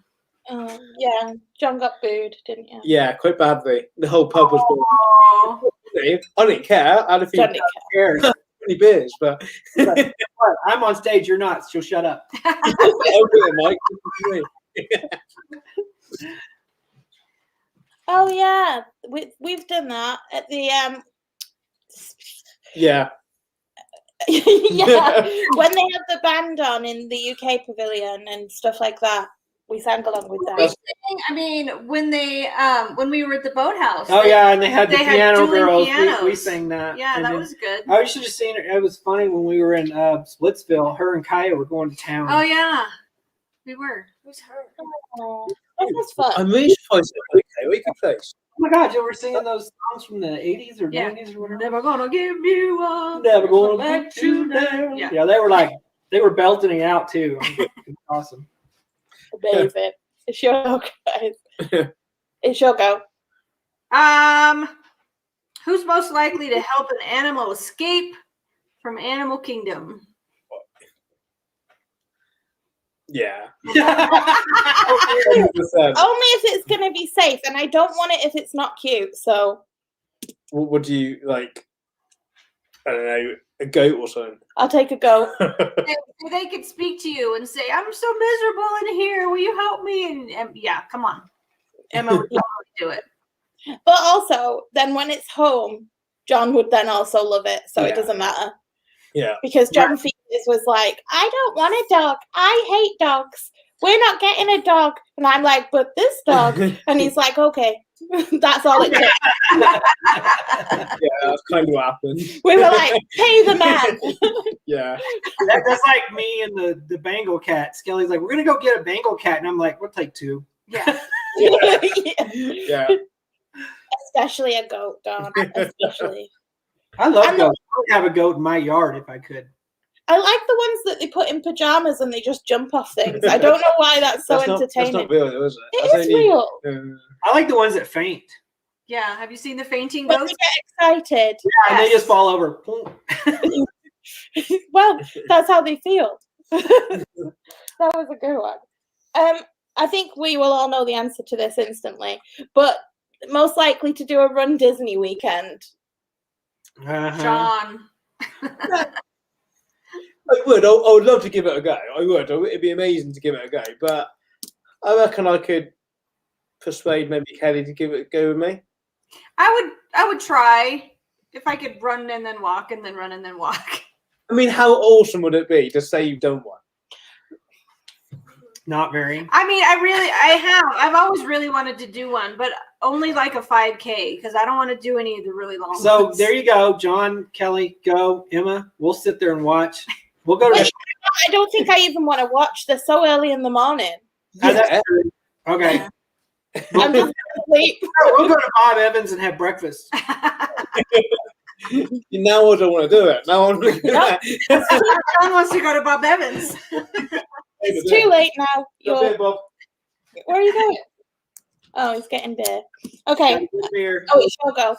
Yeah, John got booed, didn't you? Yeah, quite badly. The whole pub was booed. Oh, I didn't care. I had a few John didn't care. Here, beers, but I'm on stage. You're not. So shut up. I'll do it, Mike. Oh yeah, we've done that at the Yeah. yeah, when they had the band on in the UK pavilion and stuff like that, we sang along with that. I mean, when we were at the boathouse. Oh yeah, and they had the they had piano dueling girls. We pianos. sang that. Yeah, And that then- was good. I should have seen it. It was funny when we were in Splitsville. Her and Kaya were going to town. Oh yeah, we were. Who's her? Oh, that was fun. I'm really surprised it's a karaoke place. Oh my God, you were singing those songs from the 80s or Yeah. 90s or whatever. Never gonna give you up. Never gonna let let you down. Yeah. Yeah, they were belting it out too. It's awesome. Amazing. It's your go, guys. It's your go. Who's most likely to help an animal escape from Animal Kingdom? Yeah. 100%. Only if it's going to be safe, and I don't want it if it's not cute. So What would you like? I don't know, a goat or something. I'll take a go. They could speak to you and say, "I'm so miserable in here. Will you help me?" And yeah, come on, Emma would totally do it. But also, then when it's home, John would then also love it. So Yeah. it doesn't matter. Yeah. Because John Phoenix was like, I don't want a dog. I hate dogs. We're not getting a dog. And I'm like, but this dog. And he's like, okay. That's all it took. Yeah, that's kind of what happened. We were like, pay the man. Yeah. That's like me and the Bengal cat. Skelly's like, we're gonna go get a Bengal cat, and I'm like, we'll take two. Yeah. Yeah. Especially a goat, Don. Especially. I love And goats. I would have a goat in my yard if I could. I like the ones that they put in pajamas and they just jump off things. I don't know why that's so entertaining. That's not real, though, is it? It is real. I like the ones that faint. Yeah. Have you seen the fainting When goats? they get excited. And they just fall over. Well, that's how they feel. That was a good one. I think we will all know the answer to this instantly, but most likely to do a Run Disney weekend. Uh-huh. John. I would love to give it a go. I would. It'd be amazing to give it a go. But I reckon I could persuade maybe Kelly to give it a go with me. I would try if I could run and then walk and then run and then walk. I mean, how awesome would it be to say you've done one? Not very. I mean, I've always really wanted to do one, but only like a 5K because I don't want to do any of the really long So ones. there you go. John, Kelly, go. Emma, we'll sit there and watch. We'll go to the I don't think I even want to watch. They're so early in the morning. that's true. Okay. I'm just gonna sleep. We'll go to Bob Evans and have breakfast. Now I don't want to do it. Now I want to do Nope. that. John wants to go to Bob Evans. It's too late now. Okay, Bob. Where are you going? Oh, he's getting beer. Okay. Beer. Oh, it's your go.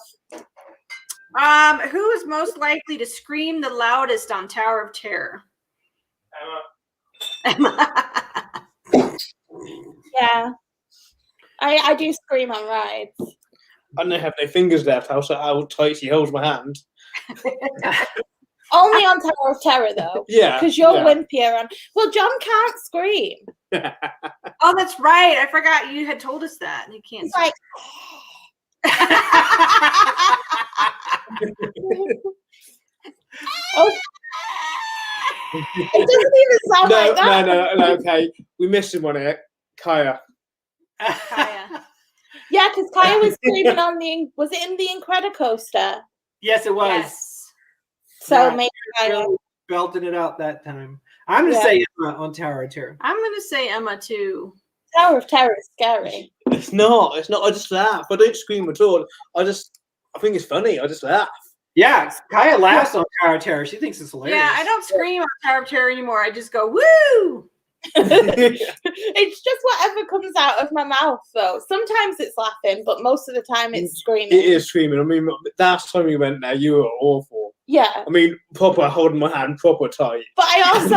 Who is most likely to scream the loudest on Tower of Terror? Yeah. I do scream on rides. I don't have no fingers left. How tight he holds my hand. Only on Tower of Terror, though. Yeah. Because you're yeah. wimpier on. Well, John can't scream. Oh, that's right. I forgot you had told us that. You can't. He's like, oh. It doesn't even sound like that. No. Okay, we missed him on it. Kaya. Kaya. Yeah, because Kaya was screaming on was it in the Incredicoaster? Yes, it was. Yes. So Yeah, maybe Kaya. really belted it out that time. I'm gonna say Emma on Tower of Terror. I'm gonna say Emma too. Tower of Terror is scary. It's not. I just laugh. I don't scream at all. I think it's funny. I just laugh. Yeah, Kaya laughs on Tower of Terror. She thinks it's hilarious. Yeah, I don't scream on Tower of Terror anymore. I just go woo. It's just whatever comes out of my mouth, though. Sometimes it's laughing, but most of the time it's screaming. It is screaming. I mean, last time we went there, you were awful. Yeah, I mean, proper holding my hand proper tight. but I also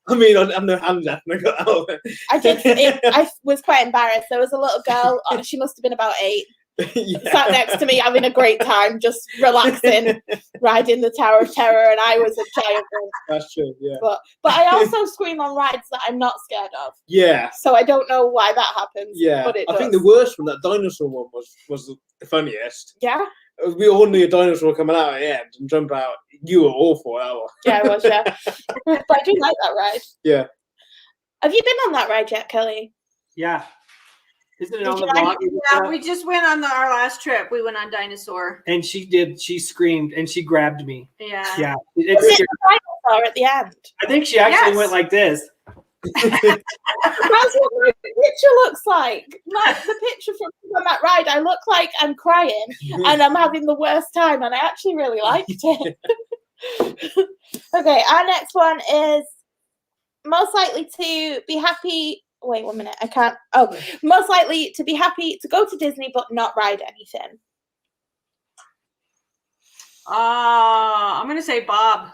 I mean, I have no hands left and I got out of it. I was quite embarrassed. There was a little girl. She must have been about 8. Yeah. Sat next to me having a great time, just relaxing, riding the Tower of Terror, and I was a child. That's true, yeah. But I also scream on rides that I'm not scared of. Yeah. So I don't know why that happens. Yeah. But it I does. think the worst one, that dinosaur one, was the funniest. Yeah. We all knew a dinosaur coming out at the end and jump out. You were awful, that one. Yeah, I was, yeah. But I do like that ride. Yeah. Have you been on that ride yet, Kelly? Yeah. Isn't it Did on you the like vlog? Yeah, we just went on our last trip. We went on Dinosaur. And she screamed and she grabbed me. Yeah. Yeah. Was It's it the dinosaur at the end? I think she actually Yes. went like this. That's what my picture looks like. The picture from that ride, I look like I'm crying and I'm having the worst time, and I actually really liked it. Okay, our next one is most likely to be happy. Wait 1 minute, I can't. Oh, most likely to be happy to go to Disney but not ride anything. I'm gonna say Bob.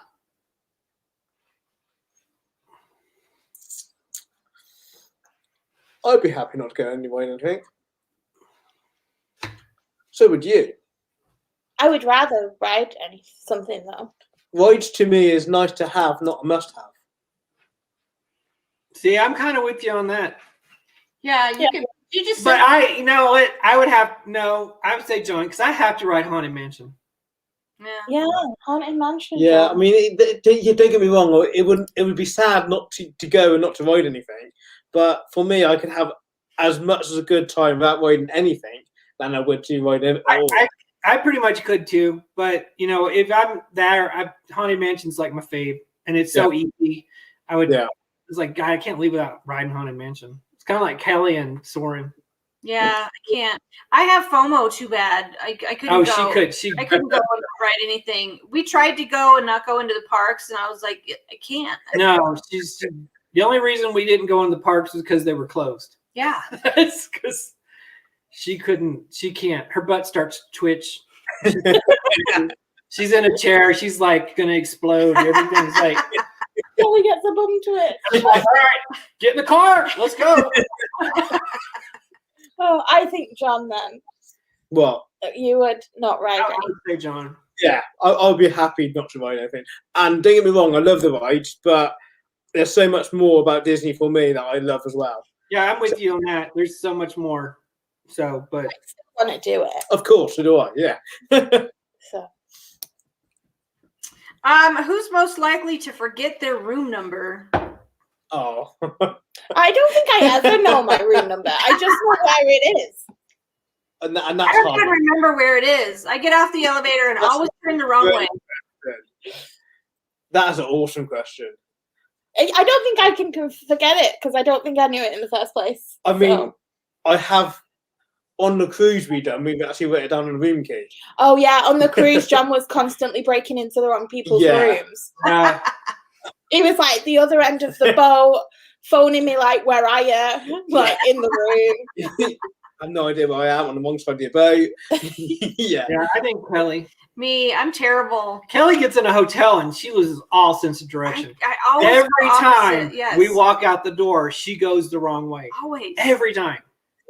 I'd be happy not to go anywhere, I think. So would you. I would rather ride something though. Rides to me is nice to have, not a must have. See, I'm kind of with you on that. Yeah, you Yeah. can. You just. But said- you know what? I would say John, because I have to ride Haunted Mansion. Yeah, Haunted Mansion. Yeah, John. I mean, don't get me wrong. It would be sad not to go and not to ride anything. But for me, I could have as much as a good time without riding anything than I would to ride it all. I pretty much could too, but you know, if I'm there, Haunted Mansion's like my fave, and it's so easy. I would. Yeah. It's like, God, I can't leave without riding Haunted Mansion. It's kind of like Kelly and Soren. Yeah, I can't. I have FOMO too bad. I couldn't Oh, go. she I could. couldn't go and not ride anything. We tried to go and not go into the parks, and I was like, I can't. No, the only reason we didn't go in the parks was because they were closed. Yeah. It's because she can't. Her butt starts to twitch. She's in a chair. She's like gonna explode. Everything's like, Kelly gets a bum to it. she's like, all right, get in the car. Let's go. Oh, I think John then. Well, You would not ride I any. would say John. yeah, I'll be happy not to ride anything. And don't get me wrong, I love the rides, but there's so much more about Disney for me that I love as well. Yeah, I'm with you on that. There's so much more. So, but want to do it. Of course, so do I. Yeah. So Who's most likely to forget their room number? Oh. I don't think I ever know my room number. I just know where it is. And I that's don't even hard. remember where it is. I get off the elevator and That's always turn the wrong good. way. That is an awesome question. I don't think I can forget it because I don't think I knew it in the first place. I mean, So- I have on the cruise we've actually written it down on the room key. Oh yeah, on the cruise, John was constantly breaking into the wrong people's Yeah. rooms. uh, He was like the other end of the boat, phoning me like, "Where are you?" Like in the room. I have no idea where I am on the wrong side of the boat. Yeah. yeah, I think Kelly. Me, I'm terrible. Kelly gets in a hotel and she loses all sense of direction. I always Every go opposite, time yes. we walk out the door, she goes the wrong way. Always. Every time.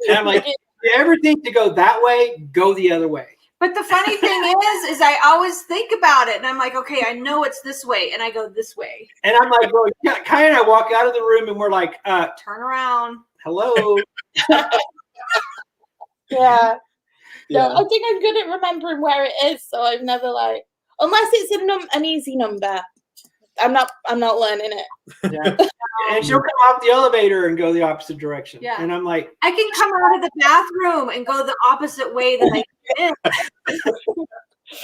And I'm like, you ever think to go that way, go the other way. But the funny thing is I always think about it, and I'm like, okay, I know it's this way, and I go this way. And I'm like, well, yeah, Kai and I walk out of the room, and we're like, Turn around. hello. Yeah. Yeah. No, I think I'm good at remembering where it is, so I'm never like, unless it's an easy number. I'm not learning it. Yeah. And she'll come off the elevator and go the opposite direction. Yeah. And I'm like, I can come out of the bathroom and go the opposite way that I came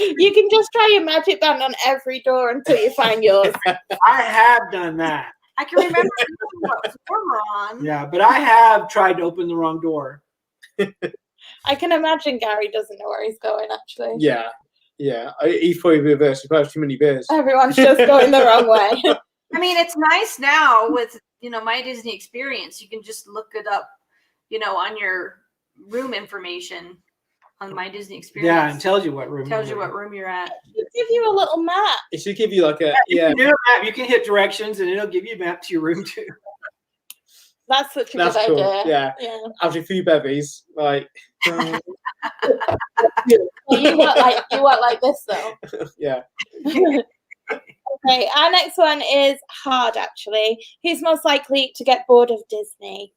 in. You can just try your magic band on every door until you find yours. I have done that. I can remember what floor we're on. Yeah, but I have tried to open the wrong door. I can imagine Gary doesn't know where he's going, actually. Yeah. He's probably reversed. He probably has too many beers. Everyone's just going the wrong way. I mean, it's nice now with, My Disney Experience. You can just look it up, on your room information on My Disney Experience. Yeah, and tells you what room. Tells you you're in. what room you're at. It'll give you a little map. It should give you like a You can do a map. You can hit directions, and it'll give you a map to your room too. That's such a That's good cool. idea. Yeah. After a few bevies, like Well, you work like this though. yeah. Okay, our next one is hard actually. Who's most likely to get bored of Disney?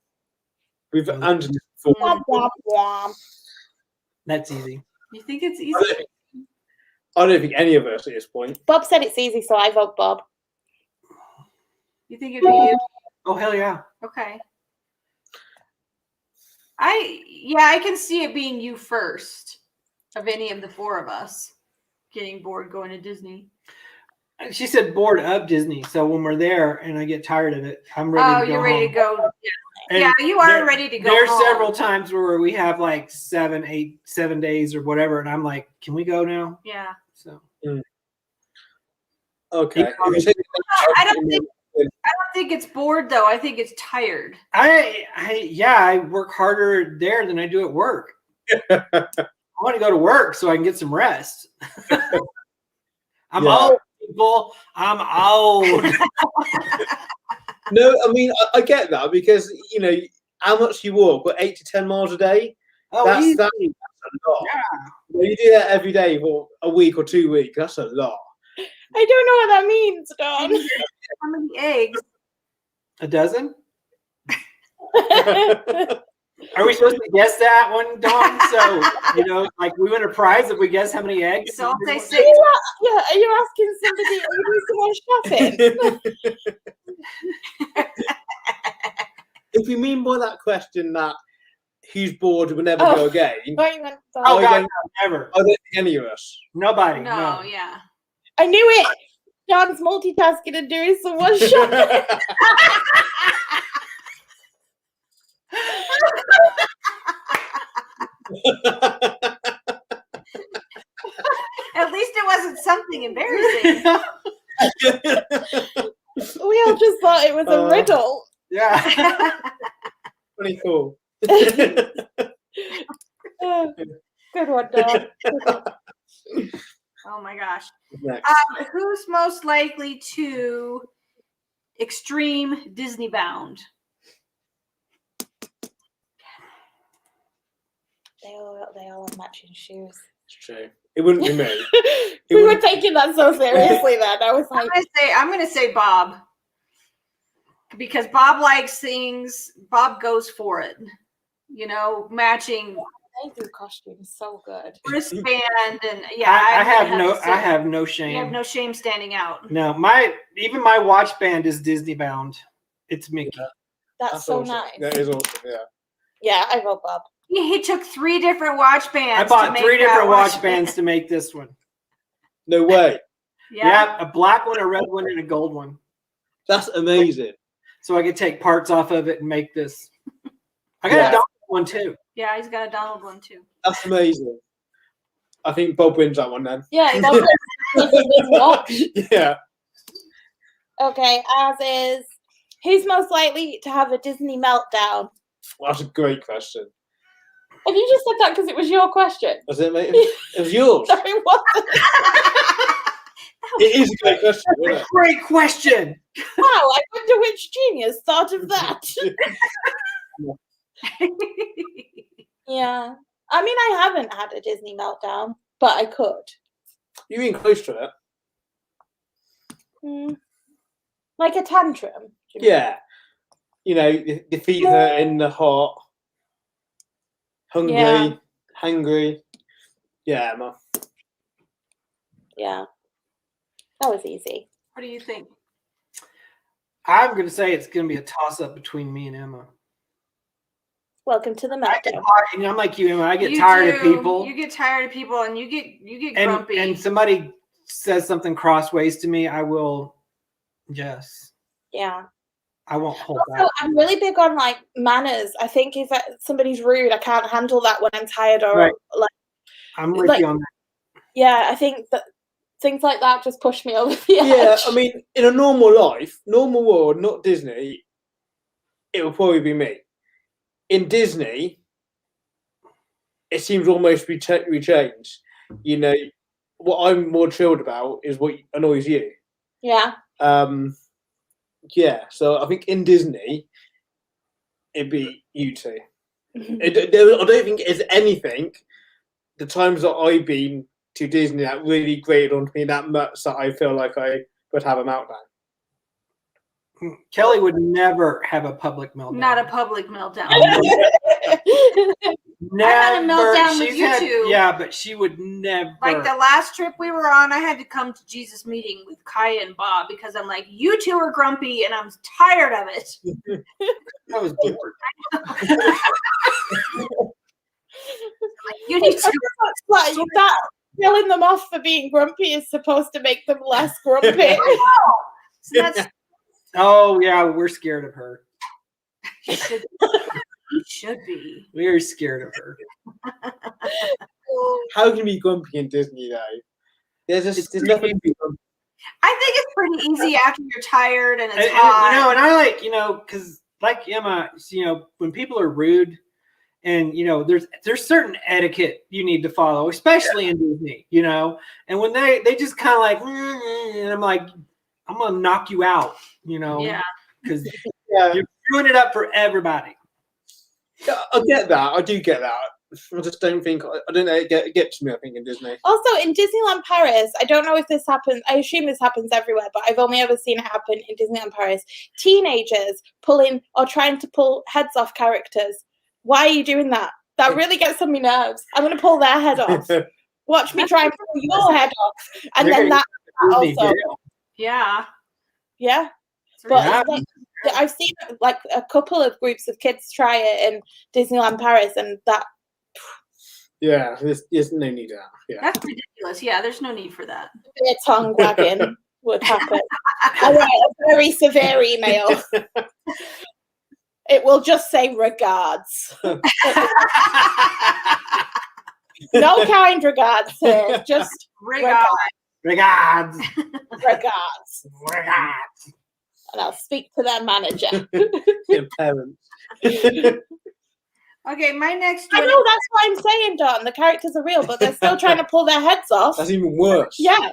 We've answered this before. Womp, womp, womp. That's easy. You think it's easy? I don't think any of us at this point. Bob said it's easy, so I vote Bob. You think it'd be you? Oh hell yeah! Okay. I can see it being you first of any of the four of us getting bored going to Disney. She said bored of Disney, so when we're there and I get tired of it, I'm ready to go you're ready home. to go. And Yeah, you are ready to go. There's home. several times where we have like 7 days or whatever, and I'm like, can we go now? Yeah. So Okay. I don't think it's bored though. I think it's tired. I work harder there than I do at work. I want to go to work so I can get some rest. I'm old, people. I'm old. No, I mean I get that because how much you walk, but 8 to 10 miles a day. Oh, That's easy. a lot. Yeah. When you do that every day for a week or 2 weeks, that's a lot. I don't know what that means, Don. How many eggs? A dozen? Are we supposed to guess that one, Dawn? So, like we win a prize if we guess how many eggs? So I'll say 6. Are you asking somebody? Are you doing someone shopping? If you mean by that question that who's bored will never go again, Right, you went, Oh, sorry. God, no, never. I don't think any of us. Nobody. No, No. yeah. I knew it. John's multitasking and doing someone shopping. At least it wasn't something embarrassing. We all just thought it was a riddle. Yeah. 24. Good one, Don. Oh my gosh. Next. Who's most likely to extreme Disney bound? They all have matching shoes. It's true. It wouldn't be me. We were taking that so seriously then. I was like, I'm gonna say Bob. Because Bob likes things, Bob goes for it. Matching they do costumes so good. wristband and I have to no say, shame. you have no shame standing out. No, my watch band is Disney bound. It's Mickey. That's so awesome. nice. That is awesome, yeah. Yeah, I vote Bob. He took 3 different watch bands. I bought to make 3 that different watch bands to make this one. No way. Yeah. A black one, a red one, and a gold one. That's amazing. So I could take parts off of it and make this. I got Yeah. a Donald one too. Yeah, he's got a Donald one too. That's amazing. I think Bob wins that one then. Yeah, Bob does watch. Yeah. Okay, as is, who's most likely to have a Disney meltdown? Well, that's a great question. Have you just said that because it was your question? Was it, mate? It was yours. No, it wasn't. It is a great question, isn't it? Great question. Wow, I wonder which genius thought of that. Yeah. I mean, I haven't had a Disney meltdown, but I could. You're being close to it. Like a tantrum. do you mean? Yeah. You know, the feet hurt in the heart. Hungry. Yeah. Hungry. Yeah, Emma. Yeah. That was easy. What do you think? I'm going to say it's going to be a toss-up between me and Emma. Welcome to the I get meltdown. tired, I'm like you, Emma. I get You tired of do. people. You get tired of people, and you get and, grumpy. and somebody says something crossways to me, I will just, Yeah. I won't hold Also, back. I'm really big on like manners. I think if somebody's rude, I can't handle that when I'm tired or Right. like. I'm with like- you on that. Yeah, I think that things like that just push me over the edge. Yeah, I mean, in a normal life, normal world, not Disney, it will probably be me. In Disney, it seems almost we changed. You know, what I'm more chilled about is what annoys you. Yeah. Yeah, so I think in Disney, it'd be you two. I don't think it's anything. The times that I've been to Disney that really grated on me that much that I feel like I would have a meltdown. Kelly would never have a public meltdown. Not a public meltdown. Never. had a meltdown with She's you had- two. Yeah, but she would never. Like the last trip we were on, I had to come to Jesus meeting with Kaya and Bob because I'm like, you two are grumpy and I'm tired of it. I was bored. You need to. Like that telling them off for being grumpy is supposed to make them less grumpy. So that's Oh yeah, we're scared of her. you should be. We're scared of her. How can you be grumpy in Disney though? There's nothing to be grumpy. I think it's pretty easy after you're tired and it's And, hot. and I like, because like Emma, when people are rude, and there's certain etiquette you need to follow, especially in Disney, and when they just kind of like, and I'm like, I'm gonna knock you out, Yeah. because Yeah, you're screwing it up for everybody. I get that. I do get that. I just don't think I don't know. It gets me. I think in Disney. Also, in Disneyland Paris, I don't know if this happens. I assume this happens everywhere, but I've only ever seen it happen in Disneyland Paris. Teenagers pulling or trying to pull heads off characters. Why are you doing that? That really gets on my nerves. I'm going to pull their head off. Watch me try and pull your head off. And then that Disney also. jail. Yeah. Yeah. It's But Yeah. like, I've seen like a couple of groups of kids try it in Disneyland Paris, and that. Yeah, there's no need of that. Yeah. That's ridiculous. Yeah, there's no need for that. Their tongue wagging would happen. I write a very severe email. It will just say regards. No kind regards here, just Regard. Regards. regards. Regards. And I'll speak to their manager. Your parents. Okay, my next I one. know, that's what I'm saying, Don. The characters are real, but they're still trying to pull their heads off. That's even worse. Yeah.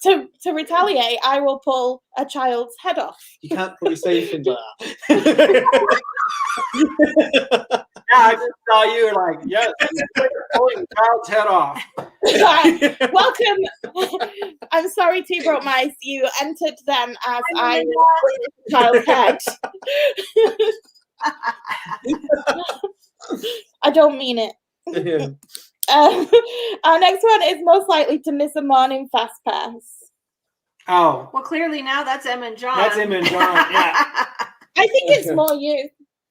So to retaliate, I will pull a child's head off. You can't probably say things like that. Yeah, I just saw you like, yes, you're pulling the child's head off. Right. Welcome. I'm sorry, T broke mice. You entered them as I was the child's head. I don't mean it. Yeah. Our next one is most likely to miss a morning fast pass. Oh, Well, clearly now that's Emma and John. that's Emma and John. Yeah. I think it's more you,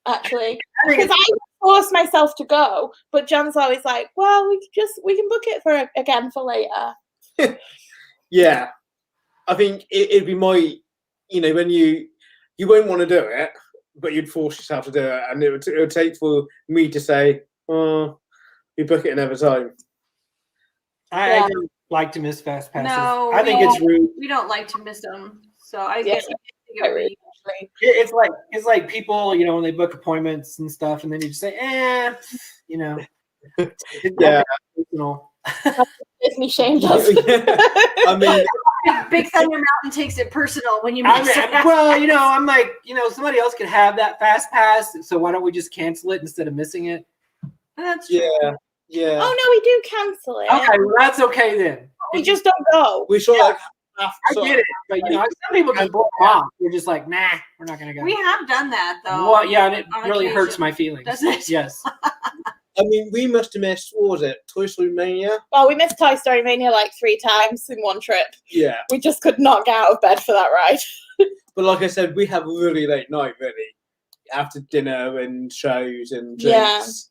actually, I think because I force myself to go, but John's always like, "Well, we can book it for again for later." Yeah, I think it'd be my, when you won't want to do it, but you'd force yourself to do it, and it would take for me to say, "Oh, we book it another time." I don't like to miss fast passes. No, I think we it's rude. We don't like to miss them. So I Yeah. guess I think it would be- It's like people, when they book appointments and stuff, and then you just say, it's Yeah. personal. Disney shamed us. I mean, Big Thunder Mountain takes it personal when you I miss mean, it. well, I'm like, somebody else could have that fast pass, so why don't we just cancel it instead of missing it? That's true. Yeah. Oh no, we do cancel it. Okay, well, that's okay then. We just don't go. We saw like I get it, but some people just blow them off. They're just like, nah, we're not gonna go. We have done that though. Well, yeah, and it on really hurts occasion. my feelings. Does it? Yes. I mean, we must have missed, what was it, Toy Story Mania? Well, we missed Toy Story Mania like 3 times in one trip. Yeah. We just could not get out of bed for that ride. But like I said, we have a really late night, really. After dinner and shows and Yeah. drinks,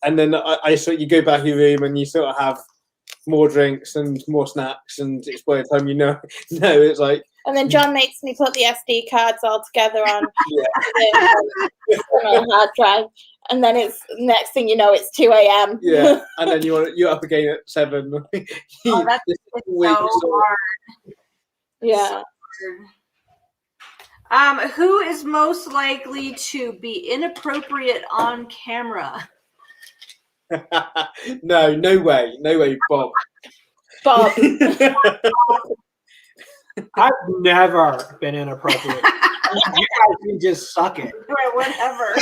and then I sort you go back to your room and you sort of have more drinks and more snacks, and it's by the time it's like, And then John makes me put the SD cards all together on yeah, the hard drive. And then it's next thing you know, it's 2 a.m. yeah, and then you're up again at 7. Oh, that's This it's week so is sort of- Yeah. Who is most likely to be inappropriate on camera? No way, Bob. Bob. I've never been inappropriate. You guys can just suck it. Or whatever.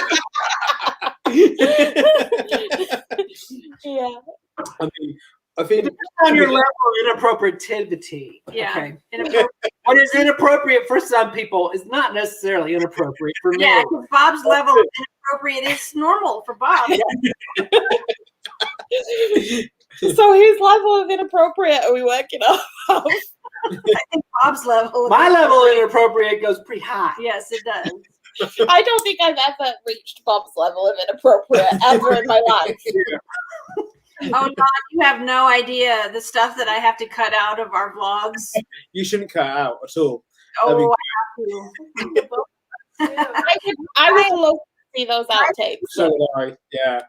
Yeah. I think On your level of inappropriativity. Yeah. Okay. Inappropriate. What is inappropriate for some people is not necessarily inappropriate for me. Yeah, 'cause Bob's level of inappropriate is normal for Bob. So whose level of inappropriate are we working off of? I think Bob's level. Of My level of inappropriate goes pretty high. Yes, it does. I don't think I've ever reached Bob's level of inappropriate ever in my life. Oh, Don, you have no idea the stuff that I have to cut out of our vlogs. you shouldn't cut out at all. Oh, I have to. I would love to see those outtakes. So would I. Yeah.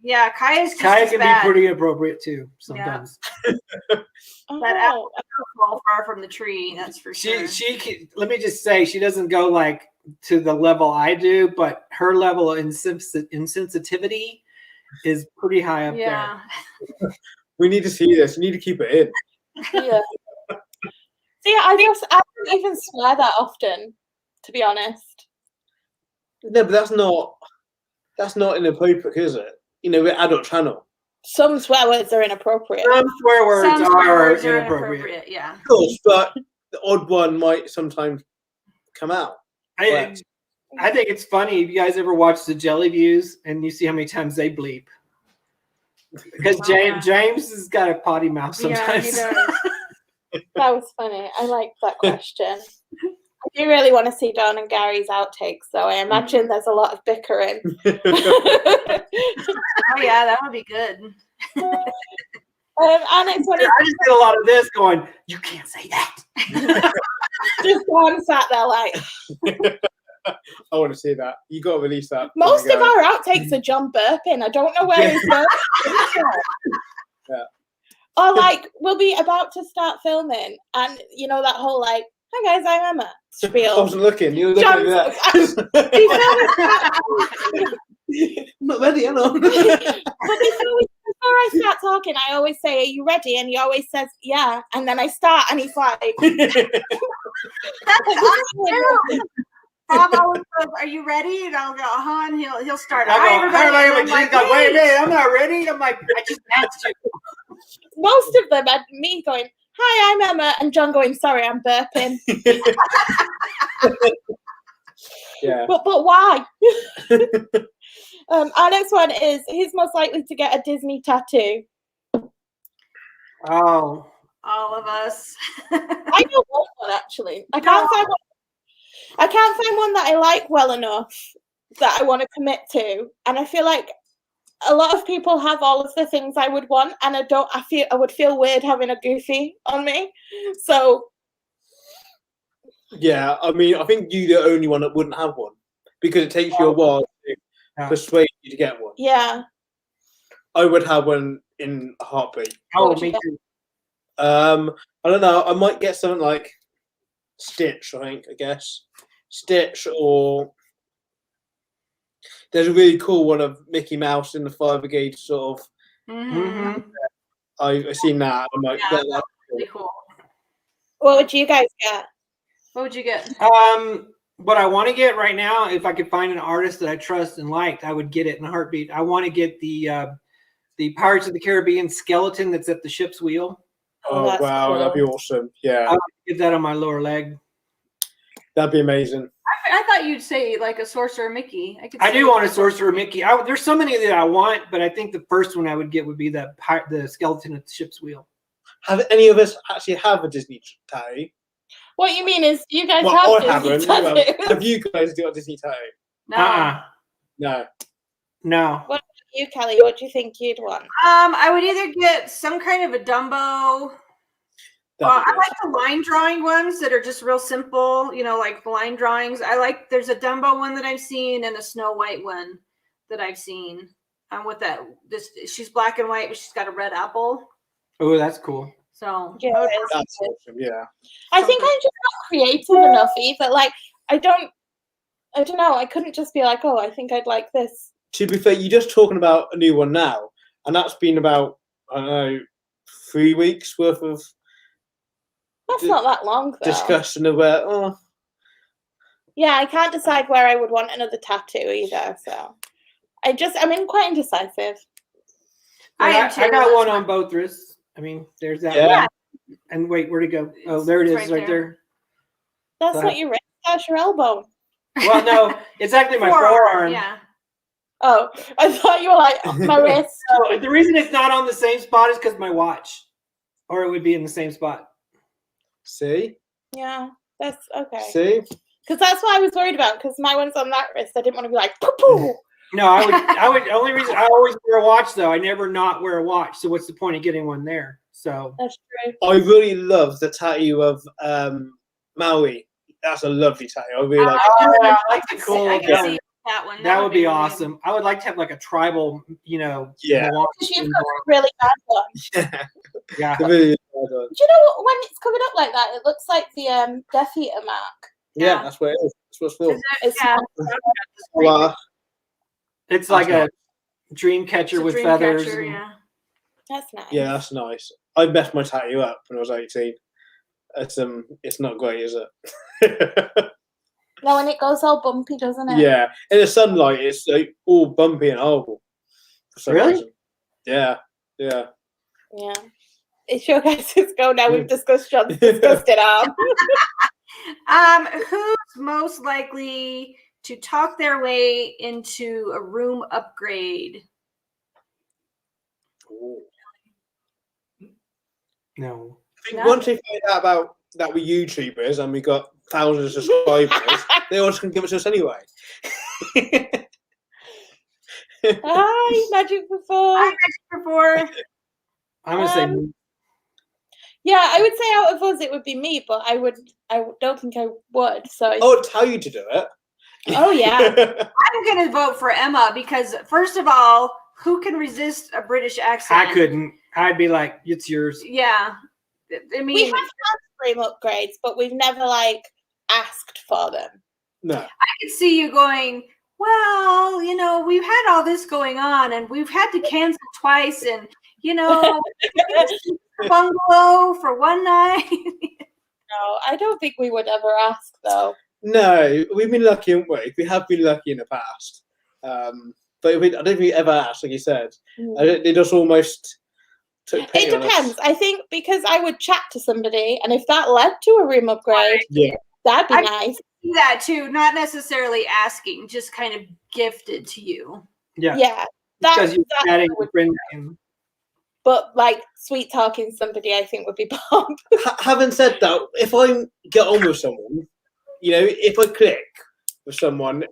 Yeah, Kaya's just Kaya as can bad. be pretty inappropriate too sometimes. Oh, That apple fall far from the tree, that's for sure. She can, let me just say, she doesn't go like to the level I do, but her level of insensitivity is pretty high up Yeah. We need to see this. You need to keep it in. yeah. See, I don't even swear that often, to be honest. No, but that's not inappropriate, is it? We're adult channel. Some swear words are inappropriate. there. Some swear words Some swear are words are inappropriate. inappropriate, yeah. Of course, but the odd one might sometimes come out. I think it's funny. Have you guys ever watched the Jelly Views and you see how many times they bleep? Because James has got a potty mouth sometimes. Yeah, he does. That was funny. I like that question. I do really want to see Don and Gary's outtakes, though. I imagine there's a lot of bickering. Oh yeah, that would be good. Our next one is I just did a lot of this going, you can't say that. just Don sat there like. I want to see that. You got to release that. Most of our outtakes are John burping. I don't know where he's burping from. Yeah. Or like we'll be about to start filming, and that whole like, "Hi guys, I'm Emma" I spiel. wasn't looking. You were looking at that. I'm not ready, am I? But before I start talking, I always say, "Are you ready?" And he always says, "Yeah." And then I start, and he's like, That's untrue. Bob always goes, "Are you ready?" And I'll go, and he'll start. I "Hi, go, everybody." everybody And I'm would go, like, wait a minute, I'm not ready. I'm like, I just asked you. most of them had me going, "Hi, I'm Emma," and John going, "Sorry, I'm burping." Yeah. But why? Our next one is who's most likely to get a Disney tattoo? Oh, all of us. I don't want one actually. I can't find one that I like well enough that I want to commit to, and I feel like a lot of people have all of the things I would want, and I would feel weird having a Goofy on me. So Yeah, I mean, I think you're the only one that wouldn't have one because it takes you a while to persuade you to get one. yeah, I would have one in a heartbeat. oh, would you me get? too. I don't know. I might get something like Stitch. I guess Stitch, or there's a really cool one of Mickey Mouse in the Fire Brigade sort of. Mhm. Mhm. I've seen that. I might Yeah, get that. Really cool. What would you guys get? What would you get? What I want to get right now, if I could find an artist that I trust and liked, I would get it in a heartbeat. I want to get the Pirates of the Caribbean skeleton that's at the ship's wheel. Oh, that's wow, cool. that'd be awesome. Yeah, I would get that on my lower leg. that'd be amazing. I thought you'd say like a Sorcerer Mickey. I do want a Sorcerer Mickey. There's so many that I want, but I think the first one I would get would be the skeleton at the ship's wheel. Have any of us actually have a Disney tattoo? What you mean is you guys Well, I have haven't. Disney tattoos. Have you guys got a Disney tattoo? No. No. No. What about you, Kelly? What do you think you'd want? I would either get some kind of a Dumbo. That'd be I good. like the line drawing ones that are just real simple, like line drawings. There's a Dumbo one that I've seen and a Snow White one that I've seen. With she's black and white, but she's got a red apple. Oh, that's cool. So Yeah, That's awesome. Yeah. I think I'm just not creative enough either. Like, I don't know. I couldn't just be like, oh, I think I'd like this. To be fair, you're just talking about a new one now, and that's been about, I don't know, 3 weeks worth of That's not that long, though. discussion of where, Yeah, I can't decide where I would want another tattoo either. So I'm quite indecisive. I got one on both wrists. I mean, there's that Yeah. one. And wait, where'd it go? Oh, there it is, It's right right there. That's But- not your wrist. That's your elbow. Well, no, it's actually my forearm. Yeah. Oh, I thought you were like my wrist. No, the reason it's not on the same spot is because my watch, or it would be in the same spot. see? Yeah, that's okay. See? Because that's what I was worried about. Because my one's on that wrist. I didn't want to be like, poo poo. No, I would. Only reason I always wear a watch though. I never not wear a watch. So what's the point of getting one there? So That's true. I really love the tattoo of Maui. That's a lovely tattoo. I really like Oh, it. yeah, I like the cool. I can Yeah. see that one. That would be really awesome. I would like to have like a tribal, Yeah. Milwaukee Because you've symbol. got a really bad one. Yeah. Yeah. Really well done. Do you know what? When it's covered up like that, it looks like the Death Eater mark. Yeah, that's what it is. That's what it's for. Is it? It's Yeah. Well, It's like a dream catcher It's a with dream feathers. catcher, and- yeah. That's nice. yeah, that's nice. I messed my tattoo up when I was 18. It's not great, is it? No, when it goes all bumpy, doesn't it? Yeah, in the sunlight, it's like, all bumpy and horrible. For some Really? reason. Yeah, yeah. Yeah. It's your guys' go now. We've discussed John's disgusted arm. Who's most likely to talk their way into a room upgrade? Ooh. No. I think No. once they find out about that we're YouTubers and we got thousands of subscribers, they all just can give it to us anyway. Hi, Magic Before. Before I'm gonna say Yeah, I would say out of us it would be me, but I don't think I would. So I would tell you to do it. Oh, yeah. I'm going to vote for Emma because, first of all, who can resist a British accent? I couldn't. I'd be like, it's yours. Yeah, I we mean, have had frame upgrades, but we've never asked for them. No. I could see you going, well, we've had all this going on and we've had to cancel twice and, bungalow for one night. No, I don't think we would ever ask though. No, we've been lucky, haven't we? We have been lucky in the past. But I don't think we ever asked, like you said. It just almost took pity It on us. depends. I think because I would chat to somebody, and if that led to a room upgrade, Yeah. that'd be I- nice. See that too, not necessarily asking, just kind of gifted to you. Yeah. Yeah, Because you're that chatting would with friends. And but sweet talking somebody, I think would be bomb. Having said that, if I get on with someone, if I click with someone,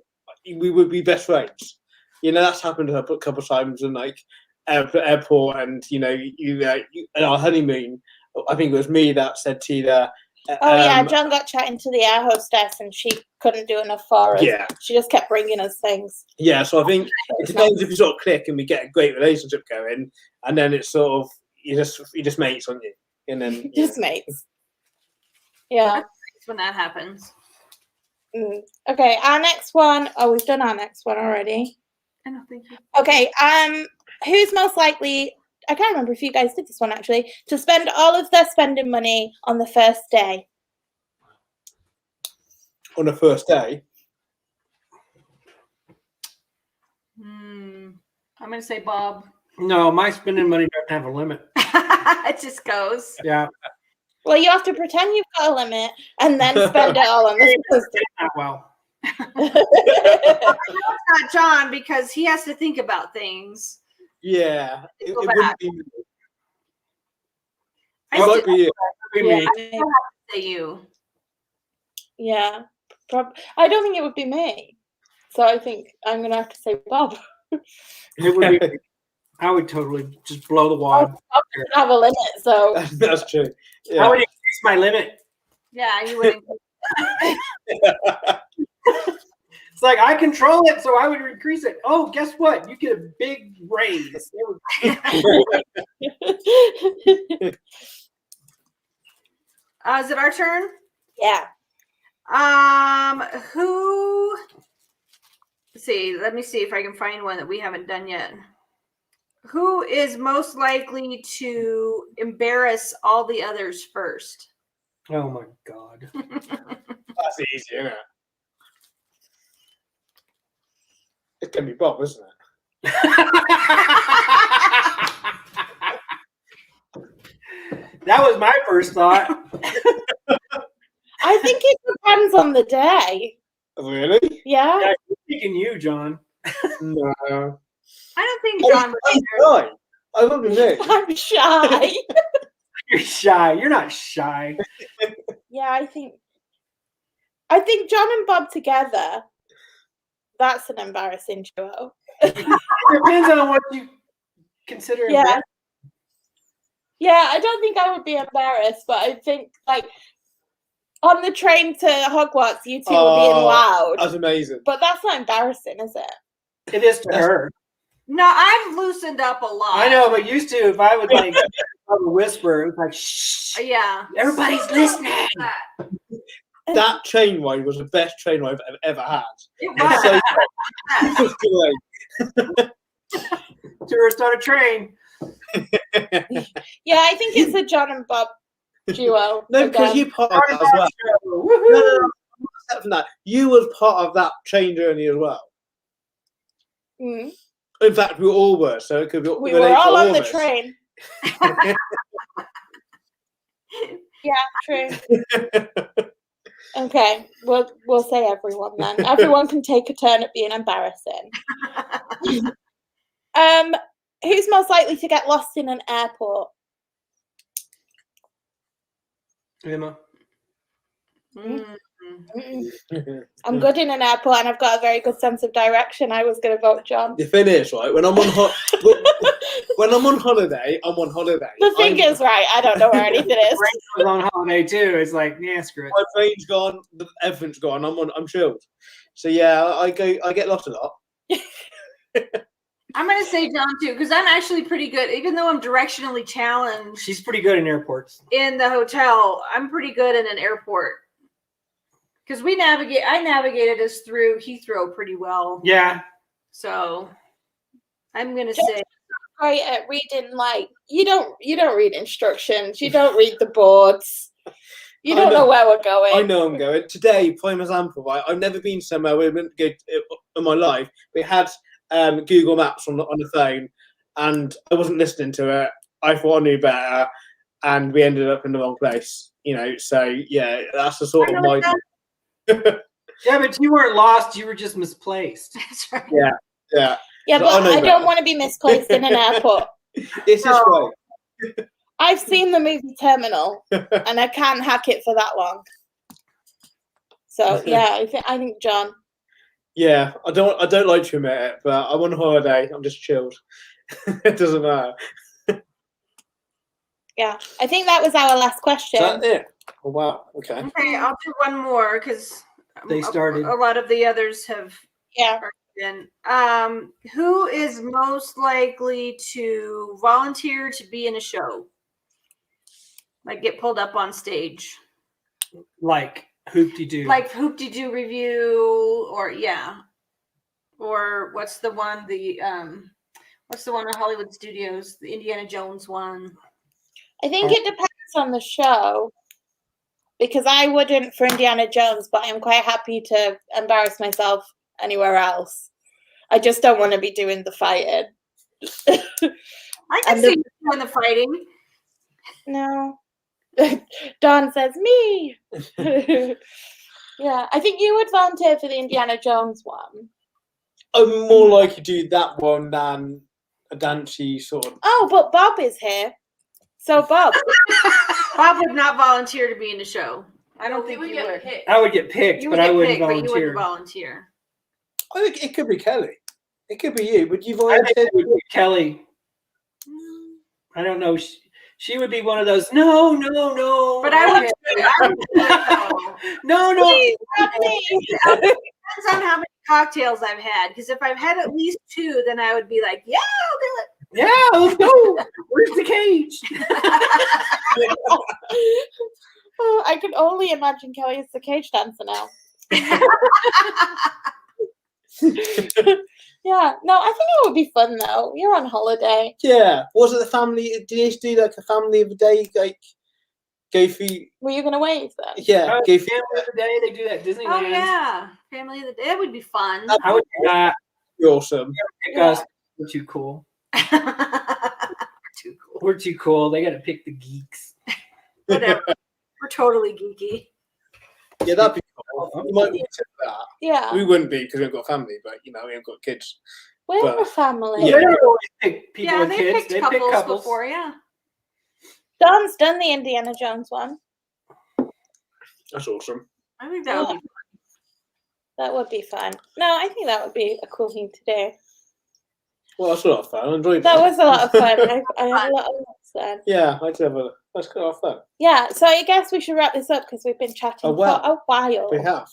we would be best friends. That's happened a couple of times in airport, and in our honeymoon. I think it was me that said to you that. Oh yeah, John got chatting to the air hostess, and she couldn't do enough for us. Yeah, She just kept bringing us things. yeah. So I think it depends if you sort of click and we get a great relationship going, and then it's sort of you just mates, aren't you? And then Just mates. Yeah. It's when that happens. Okay, our next one. Oh, we've done our next one already. I don't think you. Okay. Who's most likely I can't remember if you guys did this one actually, to spend all of their spending money on the first day. On the first day. I'm gonna say Bob. No, my spending money doesn't have a limit. It just goes. Yeah. Well, you have to pretend you've got a limit and then spend it all on the first day. Not well. It's not John because he has to think about things. Yeah. It Go wouldn't back. be me. I It might still be you. Be Yeah, me. say you. yeah. I don't think it would be me. So I think I'm going to have to say Bob. It would be. I would totally just blow the wad. I don't have a limit, so That's true. I Yeah. would increase my limit. Yeah, you wouldn't. It's like I control it, so I would increase it. Oh, guess what? You get a big raise. Is it our turn? yeah. Who? Let's see. Let me see if I can find one that we haven't done yet. Who is most likely to embarrass all the others first? Oh my god. That's easy, isn't it? It's going to be Bob, isn't it? That was my first thought. I think it depends on the day. Really? Yeah. Yeah, I'm thinking you, John. No. I don't think John would I'm embarrass. shy. I wouldn't be me. I'm shy. You're shy. You're not shy. Yeah, I think John and Bob together, that's an embarrassing duo. It depends on what you consider. Yeah. embarrassing. Yeah, I don't think I would be embarrassed, but I think like on the train to Hogwarts, you two were being loud. That's amazing. But that's not embarrassing, is it? It is to her. No, I've loosened up a lot. I know, but used to, if I would like whisper, it was like, shh. Yeah. Everybody's listening. That train ride was the best train ride I've ever had. It It's so was. it was great. Tourist on a train. Yeah, I think it's a John and Bob duo. No, because again. you part of that as well. No, no, except from that, you was part of that train journey as well. Mm. In fact, we all were, so it could be. We relate were to all on of the us. train. Yeah, true. Okay, we'll say everyone then. Everyone can take a turn at being embarrassing. Who's most likely to get lost in an airport? Emma. Mm. I'm good in an airport and I've got a very good sense of direction. I was going to vote John. The thing is, right, when I'm on when I'm on holiday, I'm on holiday. The thing is, right, I don't know where anything is. Frank was on holiday too. It's like, yeah, screw it. My brain's gone, everything's gone. I'm chilled. So yeah, I get lost a lot. I'm going to say John too, because I'm actually pretty good. Even though I'm directionally challenged She's pretty good in airports. in the hotel, I'm pretty good in an airport. Because I navigated us through Heathrow pretty well. Yeah. So I'm going to say, Right at reading, like you don't read instructions, you don't read the boards, you I don't know know. where we're going. I know I'm going. Today, prime example, right? I've never been somewhere where I went to go in my life. We had Google Maps on the phone, and I wasn't listening to it. I thought I knew better, and we ended up in the wrong place. You know, so yeah, that's the sort of my. Yeah, but you weren't lost. You were just misplaced. that's right. Yeah, Yeah, But I but know I don't better. want to be misplaced in an airport. this is No. right. I've seen the movie Terminal, and I can't hack it for that long. So yeah, I think John. Yeah, I don't like to admit it, but I'm on holiday. I'm just chilled. It doesn't matter. Yeah, I think that was our last question. Is that it? Oh wow. Okay. Okay, I'll do one more because They started. a lot of the others have Yeah, been. Who is most likely to volunteer to be in a show? Like get pulled up on stage? Like hoop-de-doo. Like Hoop-de-Doo Review or yeah. Or what's the one, What's the one on Hollywood Studios? The Indiana Jones one. I think it depends on the show. Because I wouldn't for Indiana Jones, but I'm quite happy to embarrass myself anywhere else. I just don't want to be doing the fighting. I can And see you doing the fighting. No. Dawn says, me. Yeah, I think you would volunteer for the Indiana Jones one. I'm more likely to do that one than a dancey sort of. Oh, but Bob is here. So, Bob. Bob would not volunteer to be in the show. I don't think you would. I would get picked, You but would I get wouldn't picked, but you volunteer. wouldn't volunteer. I think it could be Kelly. It could be you. Would you I think volunteer? it would be Kelly. I don't know. She would be one of those. No. But I would. No. Please, not me. Depends on how many cocktails I've had. Because if I've had at least 2, then I would be like, yeah, I'll do it. Yeah, let's go. Where's the cage? Oh, I can only imagine Kelly as the cage dancer now. Yeah, no, I think it would be fun though. You're on holiday. Yeah. Was it the family? Did you do like a family of the day? Like go through. Were you gonna wave then? Yeah. Go through. The other day they do that at Disneyland. Oh, yeah. Family of the Day. That would be fun. I would not Awesome. pick us. We're too cool. Too cool. We're too cool. They got to pick the geeks. Whatever. We're totally geeky. Yeah, that'd be cool. You might want to that. Yeah. We wouldn't be because we've got a family, but you know, we haven't got kids. We're but- a family. They don't always pick people Yeah, with they kids. picked They couples, pick couples before, yeah. Dawn's done the Indiana Jones one. That's awesome. I think that would be That would be fun. No, I think that would be a cool thing to do. Well, that's a lot of fun. I enjoyed That that. was a lot of fun. I had a lot of fun. Yeah, I'd have a. That's kind of fun. Yeah, so I guess we should wrap this up because we've been chatting Oh, wow. for a while. We have.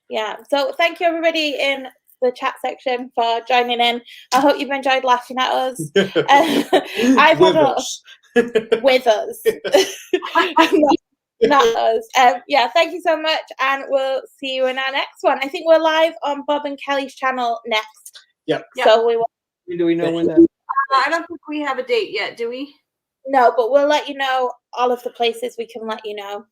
Yeah, so thank you everybody in the chat section for joining in. I hope you've enjoyed laughing at us. I've With had a us. with us. Not us. Yeah, thank you so much, and we'll see you in our next one. I think we're live on Bob and Kelly's channel next. Yep. So we will. Do we know when that? I don't think we have a date yet, do we? No, but we'll let you know all of the places we can let you know.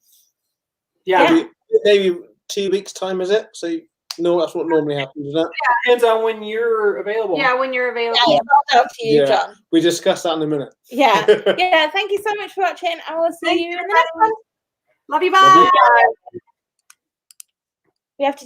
Yeah, Maybe 2 weeks' time, is it? So, no, that's what normally happens, isn't it? depends on when you're available. Yeah, when you're available. Yeah, it's all up to you, Yeah. John. We discuss that in a minute. Yeah. Yeah, thank you so much for watching. I will see Thank you you, in the next one. Love you, Love you. bye. We have to